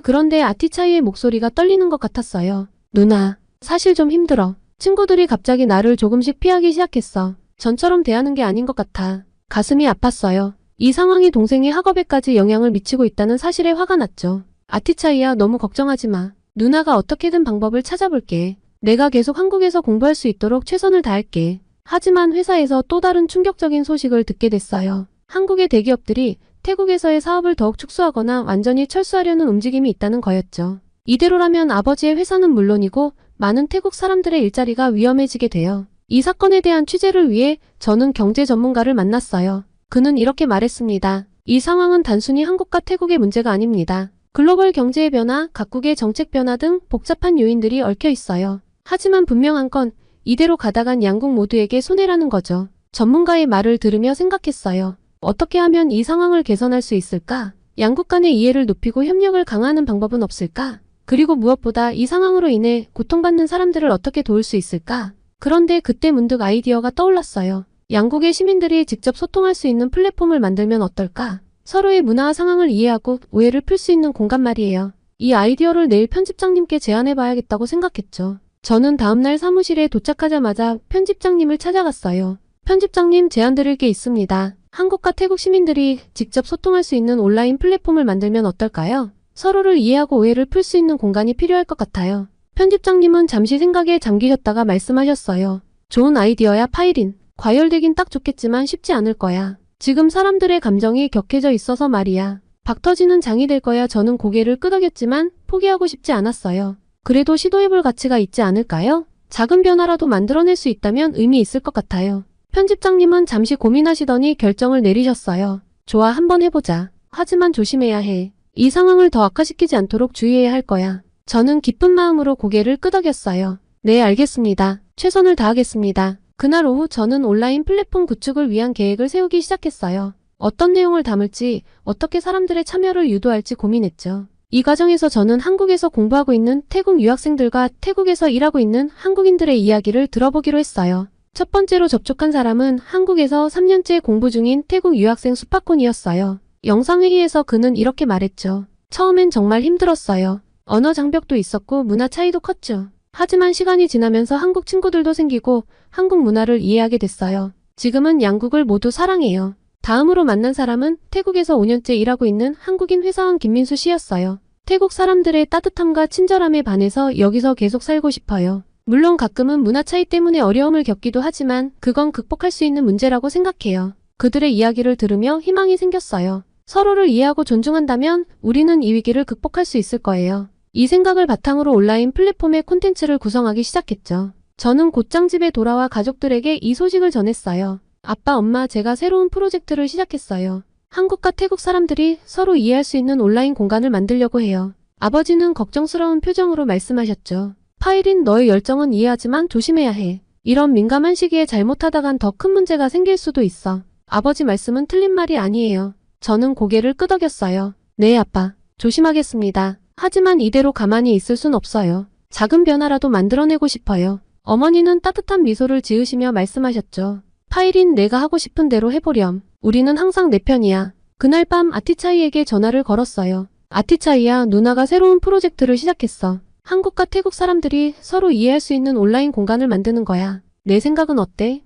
그런데 아티차이의 목소리가 떨리는 것 같았어요. 누나, 사실 좀 힘들어. 친구들이 갑자기 나를 조금씩 피하기 시작했어. 전처럼 대하는 게 아닌 것 같아. 가슴이 아팠어요. 이 상황이 동생의 학업에까지 영향을 미치고 있다는 사실에 화가 났죠. 아티차이야, 너무 걱정하지 마. 누나가 어떻게든 방법을 찾아볼게. 내가 계속 한국에서 공부할 수 있도록 최선을 다할게. 하지만 회사에서 또 다른 충격적인 소식을 듣게 됐어요. 한국의 대기업들이 태국에서의 사업을 더욱 축소하거나 완전히 철수하려는 움직임이 있다는 거였죠. 이대로라면 아버지의 회사는 물론이고 많은 태국 사람들의 일자리가 위험해지게 돼요. 이 사건에 대한 취재를 위해 저는 경제 전문가를 만났어요. 그는 이렇게 말했습니다. 이 상황은 단순히 한국과 태국의 문제가 아닙니다. 글로벌 경제의 변화, 각국의 정책 변화 등 복잡한 요인들이 얽혀 있어요. 하지만 분명한 건 이대로 가다간 양국 모두에게 손해라는 거죠. 전문가의 말을 들으며 생각했어요. 어떻게 하면 이 상황을 개선할 수 있을까? 양국 간의 이해를 높이고 협력을 강화하는 방법은 없을까? 그리고 무엇보다 이 상황으로 인해 고통받는 사람들을 어떻게 도울 수 있을까? 그런데 그때 문득 아이디어가 떠올랐어요. 양국의 시민들이 직접 소통할 수 있는 플랫폼을 만들면 어떨까? 서로의 문화와 상황을 이해하고 오해를 풀 수 있는 공간 말이에요. 이 아이디어를 내일 편집장님께 제안해봐야겠다고 생각했죠. 저는 다음날 사무실에 도착하자마자 편집장님을 찾아갔어요. 편집장님, 제안 드릴 게 있습니다. 한국과 태국 시민들이 직접 소통할 수 있는 온라인 플랫폼을 만들면 어떨까요? 서로를 이해하고 오해를 풀 수 있는 공간이 필요할 것 같아요. 편집장님은 잠시 생각에 잠기셨다가 말씀하셨어요. 좋은 아이디어야 파이린. 과열되긴 딱 좋겠지만 쉽지 않을 거야. 지금 사람들의 감정이 격해져 있어서 말이야. 박 터지는 장이 될 거야. 저는 고개를 끄덕였지만 포기하고 싶지 않았어요. 그래도 시도해볼 가치가 있지 않을까요? 작은 변화라도 만들어낼 수 있다면 의미 있을 것 같아요. 편집장님은 잠시 고민하시더니 결정을 내리셨어요. 좋아, 한번 해보자. 하지만 조심해야 해. 이 상황을 더 악화시키지 않도록 주의해야 할 거야. 저는 기쁜 마음으로 고개를 끄덕였어요. 네, 알겠습니다. 최선을 다하겠습니다. 그날 오후 저는 온라인 플랫폼 구축을 위한 계획을 세우기 시작했어요. 어떤 내용을 담을지, 어떻게 사람들의 참여를 유도할지 고민했죠. 이 과정에서 저는 한국에서 공부하고 있는 태국 유학생들과 태국에서 일하고 있는 한국인들의 이야기를 들어보기로 했어요. 첫 번째로 접촉한 사람은 한국에서 3년째 공부 중인 태국 유학생 수파콘이었어요. 영상회의에서 그는 이렇게 말했죠. 처음엔 정말 힘들었어요. 언어 장벽도 있었고 문화 차이도 컸죠. 하지만 시간이 지나면서 한국 친구들도 생기고 한국 문화를 이해하게 됐어요. 지금은 양국을 모두 사랑해요. 다음으로 만난 사람은 태국에서 5년째 일하고 있는 한국인 회사원 김민수 씨였어요. 태국 사람들의 따뜻함과 친절함에 반해서 여기서 계속 살고 싶어요. 물론 가끔은 문화 차이 때문에 어려움을 겪기도 하지만 그건 극복할 수 있는 문제라고 생각해요. 그들의 이야기를 들으며 희망이 생겼어요. 서로를 이해하고 존중한다면 우리는 이 위기를 극복할 수 있을 거예요. 이 생각을 바탕으로 온라인 플랫폼의 콘텐츠를 구성하기 시작했죠. 저는 곧장 집에 돌아와 가족들에게 이 소식을 전했어요. 아빠, 엄마, 제가 새로운 프로젝트를 시작했어요. 한국과 태국 사람들이 서로 이해할 수 있는 온라인 공간을 만들려고 해요. 아버지는 걱정스러운 표정으로 말씀하셨죠. 파이린, 너의 열정은 이해하지만 조심해야 해. 이런 민감한 시기에 잘못하다간 더 큰 문제가 생길 수도 있어. 아버지 말씀은 틀린 말이 아니에요. 저는 고개를 끄덕였어요. 네, 아빠. 조심하겠습니다. 하지만 이대로 가만히 있을 순 없어요. 작은 변화라도 만들어내고 싶어요. 어머니는 따뜻한 미소를 지으시며 말씀하셨죠. 파이린, 내가 하고 싶은 대로 해보렴. 우리는 항상 내 편이야. 그날 밤 아티차이에게 전화를 걸었어요. 아티차이야, 누나가 새로운 프로젝트를 시작했어. 한국과 태국 사람들이 서로 이해할 수 있는 온라인 공간을 만드는 거야. 내 생각은 어때?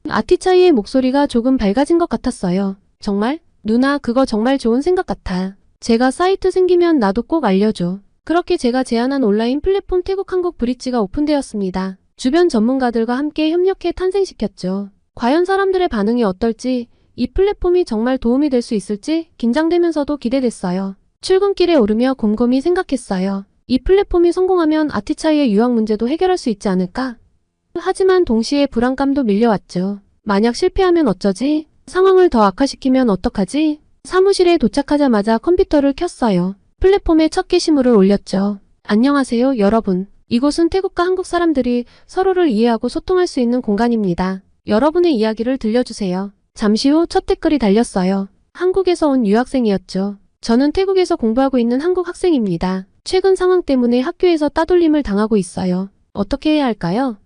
아티차이의 목소리가 조금 밝아진 것 같았어요. 정말? 누나, 그거 정말 좋은 생각 같아. 제가 사이트 생기면 나도 꼭 알려줘. 그렇게 제가 제안한 온라인 플랫폼 태국 한국 브릿지가 오픈되었습니다. 주변 전문가들과 함께 협력해 탄생시켰죠. 과연 사람들의 반응이 어떨지, 이 플랫폼이 정말 도움이 될 수 있을지 긴장되면서도 기대됐어요. 출근길에 오르며 곰곰이 생각했어요. 이 플랫폼이 성공하면 아티차이의 유학 문제도 해결할 수 있지 않을까? 하지만 동시에 불안감도 밀려왔죠. 만약 실패하면 어쩌지? 상황을 더 악화시키면 어떡하지? 사무실에 도착하자마자 컴퓨터를 켰어요. 플랫폼에 첫 게시물을 올렸죠. 안녕하세요, 여러분. 이곳은 태국과 한국 사람들이 서로를 이해하고 소통할 수 있는 공간입니다. 여러분의 이야기를 들려주세요. 잠시 후 첫 댓글이 달렸어요. 한국에서 온 유학생이었죠. 저는 태국에서 공부하고 있는 한국 학생입니다. 최근 상황 때문에 학교에서 따돌림을 당하고 있어요. 어떻게 해야 할까요?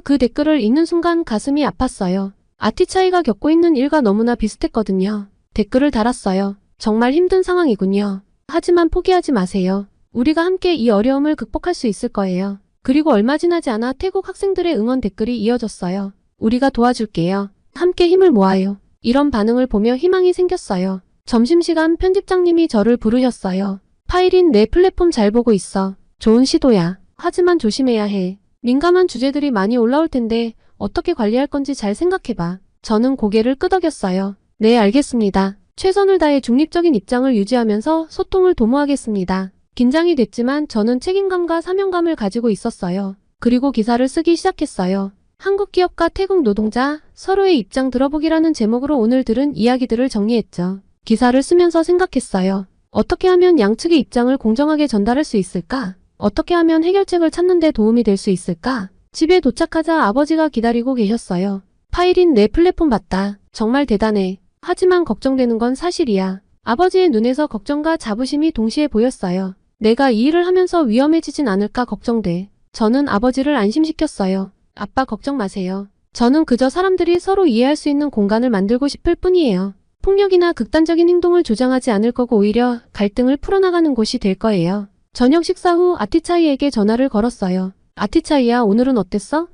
그 댓글을 읽는 순간 가슴이 아팠어요. 아티차이가 겪고 있는 일과 너무나 비슷했거든요. 댓글을 달았어요. 정말 힘든 상황이군요. 하지만 포기하지 마세요. 우리가 함께 이 어려움을 극복할 수 있을 거예요. 그리고 얼마 지나지 않아 태국 학생들의 응원 댓글이 이어졌어요. 우리가 도와줄게요. 함께 힘을 모아요. 이런 반응을 보며 희망이 생겼어요. 점심시간 편집장님이 저를 부르셨어요. 파이린, 내 플랫폼 잘 보고 있어. 좋은 시도야. 하지만 조심해야 해. 민감한 주제들이 많이 올라올 텐데 어떻게 관리할 건지 잘 생각해봐. 저는 고개를 끄덕였어요. 네, 알겠습니다. 최선을 다해 중립적인 입장을 유지하면서 소통을 도모하겠습니다. 긴장이 됐지만 저는 책임감과 사명감을 가지고 있었어요. 그리고 기사를 쓰기 시작했어요. 한국 기업과 태국 노동자, 서로의 입장 들어보기라는 제목으로 오늘 들은 이야기들을 정리했죠. 기사를 쓰면서 생각했어요. 어떻게 하면 양측의 입장을 공정하게 전달할 수 있을까? 어떻게 하면 해결책을 찾는 데 도움이 될 수 있을까? 집에 도착하자 아버지가 기다리고 계셨어요. 파이린, 내 플랫폼 봤다. 정말 대단해. 하지만 걱정되는 건 사실이야. 아버지의 눈에서 걱정과 자부심이 동시에 보였어요. 내가 이 일을 하면서 위험해지진 않을까 걱정돼. 저는 아버지를 안심시켰어요. 아빠, 걱정 마세요. 저는 그저 사람들이 서로 이해할 수 있는 공간을 만들고 싶을 뿐이에요. 폭력이나 극단적인 행동을 조장하지 않을 거고 오히려 갈등을 풀어나가는 곳이 될 거예요. 저녁 식사 후 아티차이에게 전화를 걸었어요. 아티차이야, 오늘은 어땠어?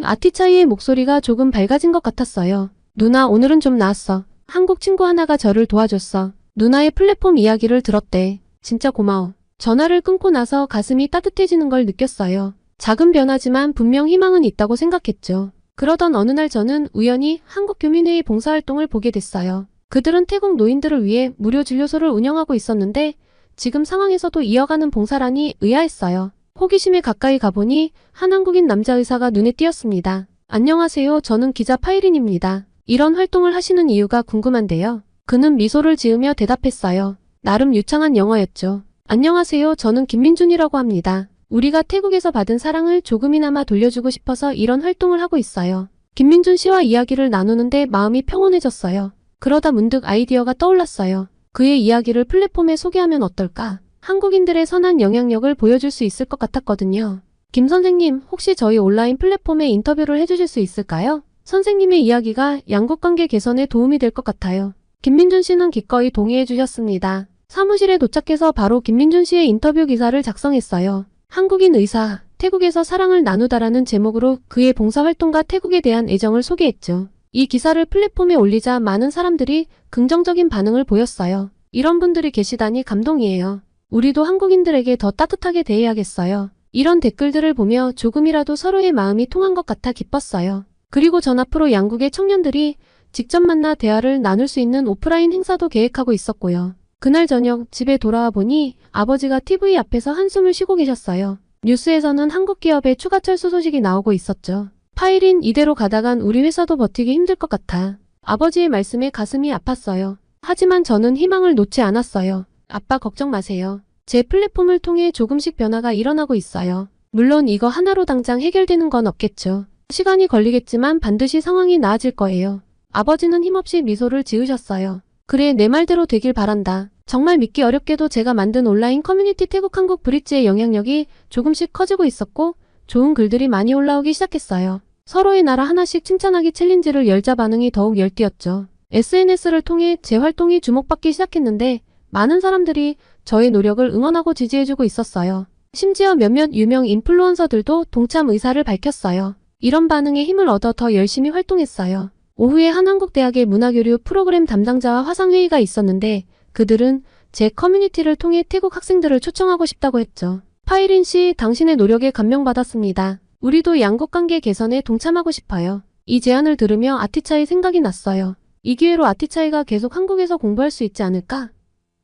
아티차이의 목소리가 조금 밝아진 것 같았어요. 누나, 오늘은 좀 나았어. 한국 친구 하나가 저를 도와줬어. 누나의 플랫폼 이야기를 들었대. 진짜 고마워. 전화를 끊고 나서 가슴이 따뜻해지는 걸 느꼈어요. 작은 변화지만 분명 희망은 있다고 생각했죠. 그러던 어느 날 저는 우연히 한국교민회의 봉사활동을 보게 됐어요. 그들은 태국 노인들을 위해 무료 진료소를 운영하고 있었는데 지금 상황에서도 이어가는 봉사라니 의아했어요. 호기심에 가까이 가보니 한 한국인 남자 의사가 눈에 띄었습니다. 안녕하세요. 저는 기자 파이린입니다. 이런 활동을 하시는 이유가 궁금한데요. 그는 미소를 지으며 대답했어요. 나름 유창한 영어였죠. 안녕하세요. 저는 김민준이라고 합니다. 우리가 태국에서 받은 사랑을 조금이나마 돌려주고 싶어서 이런 활동을 하고 있어요. 김민준 씨와 이야기를 나누는데 마음이 평온해졌어요. 그러다 문득 아이디어가 떠올랐어요. 그의 이야기를 플랫폼에 소개하면 어떨까? 한국인들의 선한 영향력을 보여줄 수 있을 것 같았거든요. 김 선생님, 혹시 저희 온라인 플랫폼에 인터뷰를 해주실 수 있을까요? 선생님의 이야기가 양국관계 개선에 도움이 될 것 같아요. 김민준 씨는 기꺼이 동의해 주셨습니다. 사무실에 도착해서 바로 김민준 씨의 인터뷰 기사를 작성했어요. 한국인 의사, 태국에서 사랑을 나누다라는 제목으로 그의 봉사활동과 태국에 대한 애정을 소개했죠. 이 기사를 플랫폼에 올리자 많은 사람들이 긍정적인 반응을 보였어요. 이런 분들이 계시다니 감동이에요. 우리도 한국인들에게 더 따뜻하게 대해야겠어요. 이런 댓글들을 보며 조금이라도 서로의 마음이 통한 것 같아 기뻤어요. 그리고 전 앞으로 양국의 청년들이 직접 만나 대화를 나눌 수 있는 오프라인 행사도 계획하고 있었고요. 그날 저녁 집에 돌아와 보니 아버지가 TV 앞에서 한숨을 쉬고 계셨어요. 뉴스에서는 한국 기업의 추가 철수 소식이 나오고 있었죠. 파일인 이대로 가다간 우리 회사도 버티기 힘들 것 같아. 아버지의 말씀에 가슴이 아팠어요. 하지만 저는 희망을 놓지 않았어요. 아빠 걱정 마세요. 제 플랫폼을 통해 조금씩 변화가 일어나고 있어요. 물론 이거 하나로 당장 해결되는 건 없겠죠. 시간이 걸리겠지만 반드시 상황이 나아질 거예요. 아버지는 힘없이 미소를 지으셨어요. 그래, 내 말대로 되길 바란다. 정말 믿기 어렵게도 제가 만든 온라인 커뮤니티 태국 한국 브릿지의 영향력이 조금씩 커지고 있었고 좋은 글들이 많이 올라오기 시작했어요. 서로의 나라 하나씩 칭찬하기 챌린지를 열자 반응이 더욱 열띠었죠. SNS를 통해 제 활동이 주목받기 시작했는데 많은 사람들이 저의 노력을 응원하고 지지해주고 있었어요. 심지어 몇몇 유명 인플루언서들도 동참 의사를 밝혔어요. 이런 반응에 힘을 얻어 더 열심히 활동했어요. 오후에 한한국대학의 문화교류 프로그램 담당자와 화상회의가 있었는데 그들은 제 커뮤니티를 통해 태국 학생들을 초청하고 싶다고 했죠. 파이린 씨, 당신의 노력에 감명받았습니다. 우리도 양국관계 개선에 동참하고 싶어요. 이 제안을 들으며 아티차이 생각이 났어요. 이 기회로 아티차이가 계속 한국에서 공부할 수 있지 않을까?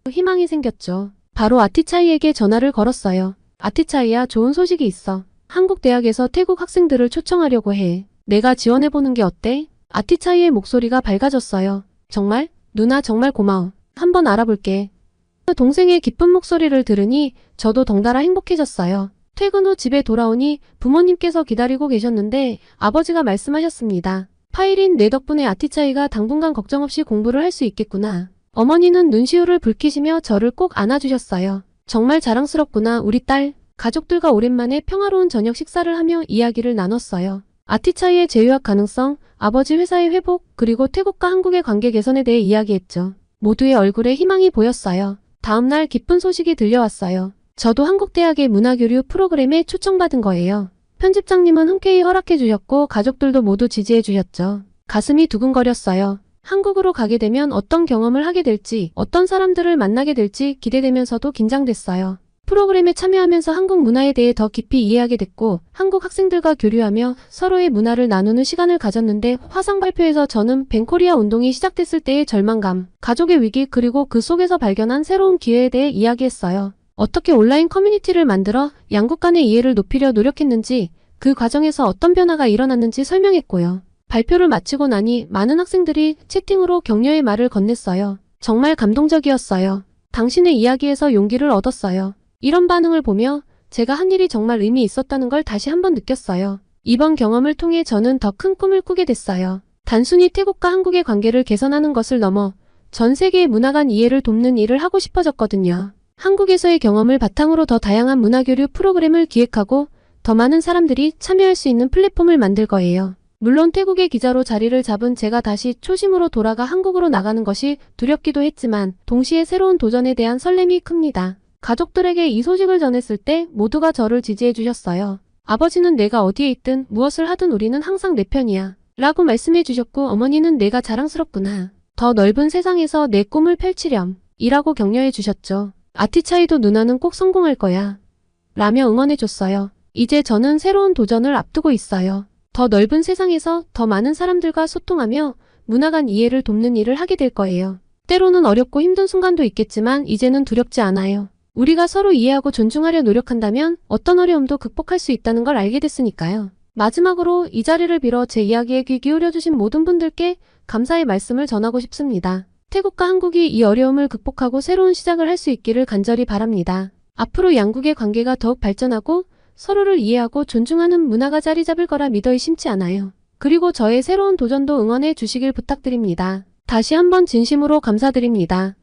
희망이 생겼죠. 바로 아티차이에게 전화를 걸었어요. 아티차이야, 좋은 소식이 있어. 한국 대학에서 태국 학생들을 초청하려고 해. 내가 지원해보는 게 어때? 아티차이의 목소리가 밝아졌어요. 정말? 누나 정말 고마워. 한번 알아볼게. 동생의 기쁜 목소리를 들으니 저도 덩달아 행복해졌어요. 퇴근 후 집에 돌아오니 부모님께서 기다리고 계셨는데 아버지가 말씀하셨습니다. 파이린, 내 덕분에 아티차이가 당분간 걱정 없이 공부를 할 수 있겠구나. 어머니는 눈시울을 붉히시며 저를 꼭 안아주셨어요. 정말 자랑스럽구나, 우리 딸. 가족들과 오랜만에 평화로운 저녁 식사를 하며 이야기를 나눴어요. 아티차이의 재유학 가능성, 아버지 회사의 회복, 그리고 태국과 한국의 관계 개선에 대해 이야기했죠. 모두의 얼굴에 희망이 보였어요. 다음날 기쁜 소식이 들려왔어요. 저도 한국대학의 문화교류 프로그램에 초청받은 거예요. 편집장님은 흔쾌히 허락해 주셨고 가족들도 모두 지지해 주셨죠. 가슴이 두근거렸어요. 한국으로 가게 되면 어떤 경험을 하게 될지, 어떤 사람들을 만나게 될지 기대되면서도 긴장됐어요. 프로그램에 참여하면서 한국 문화에 대해 더 깊이 이해하게 됐고 한국 학생들과 교류하며 서로의 문화를 나누는 시간을 가졌는데 화상 발표에서 저는 벤코리아 운동이 시작됐을 때의 절망감, 가족의 위기 그리고 그 속에서 발견한 새로운 기회에 대해 이야기했어요. 어떻게 온라인 커뮤니티를 만들어 양국 간의 이해를 높이려 노력했는지, 그 과정에서 어떤 변화가 일어났는지 설명했고요. 발표를 마치고 나니 많은 학생들이 채팅으로 격려의 말을 건넸어요. 정말 감동적이었어요. 당신의 이야기에서 용기를 얻었어요. 이런 반응을 보며 제가 한 일이 정말 의미 있었다는 걸 다시 한번 느꼈어요. 이번 경험을 통해 저는 더 큰 꿈을 꾸게 됐어요. 단순히 태국과 한국의 관계를 개선하는 것을 넘어 전 세계의 문화 간 이해를 돕는 일을 하고 싶어졌거든요. 한국에서의 경험을 바탕으로 더 다양한 문화교류 프로그램을 기획하고 더 많은 사람들이 참여할 수 있는 플랫폼을 만들 거예요. 물론 태국의 기자로 자리를 잡은 제가 다시 초심으로 돌아가 한국으로 나가는 것이 두렵기도 했지만 동시에 새로운 도전에 대한 설렘이 큽니다. 가족들에게 이 소식을 전했을 때 모두가 저를 지지해 주셨어요. 아버지는 내가 어디에 있든 무엇을 하든 우리는 항상 내 편이야 라고 말씀해 주셨고 어머니는 내가 자랑스럽구나. 더 넓은 세상에서 내 꿈을 펼치렴. 이라고 격려해 주셨죠. 아티차이도 누나는 꼭 성공할 거야. 라며 응원해 줬어요. 이제 저는 새로운 도전을 앞두고 있어요. 더 넓은 세상에서 더 많은 사람들과 소통하며 문화 간 이해를 돕는 일을 하게 될 거예요. 때로는 어렵고 힘든 순간도 있겠지만 이제는 두렵지 않아요. 우리가 서로 이해하고 존중하려 노력한다면 어떤 어려움도 극복할 수 있다는 걸 알게 됐으니까요. 마지막으로 이 자리를 빌어 제 이야기에 귀 기울여주신 모든 분들께 감사의 말씀을 전하고 싶습니다. 태국과 한국이 이 어려움을 극복하고 새로운 시작을 할 수 있기를 간절히 바랍니다. 앞으로 양국의 관계가 더욱 발전하고 서로를 이해하고 존중하는 문화가 자리 잡을 거라 믿어 의심치 않아요. 그리고 저의 새로운 도전도 응원해 주시길 부탁드립니다. 다시 한번 진심으로 감사드립니다.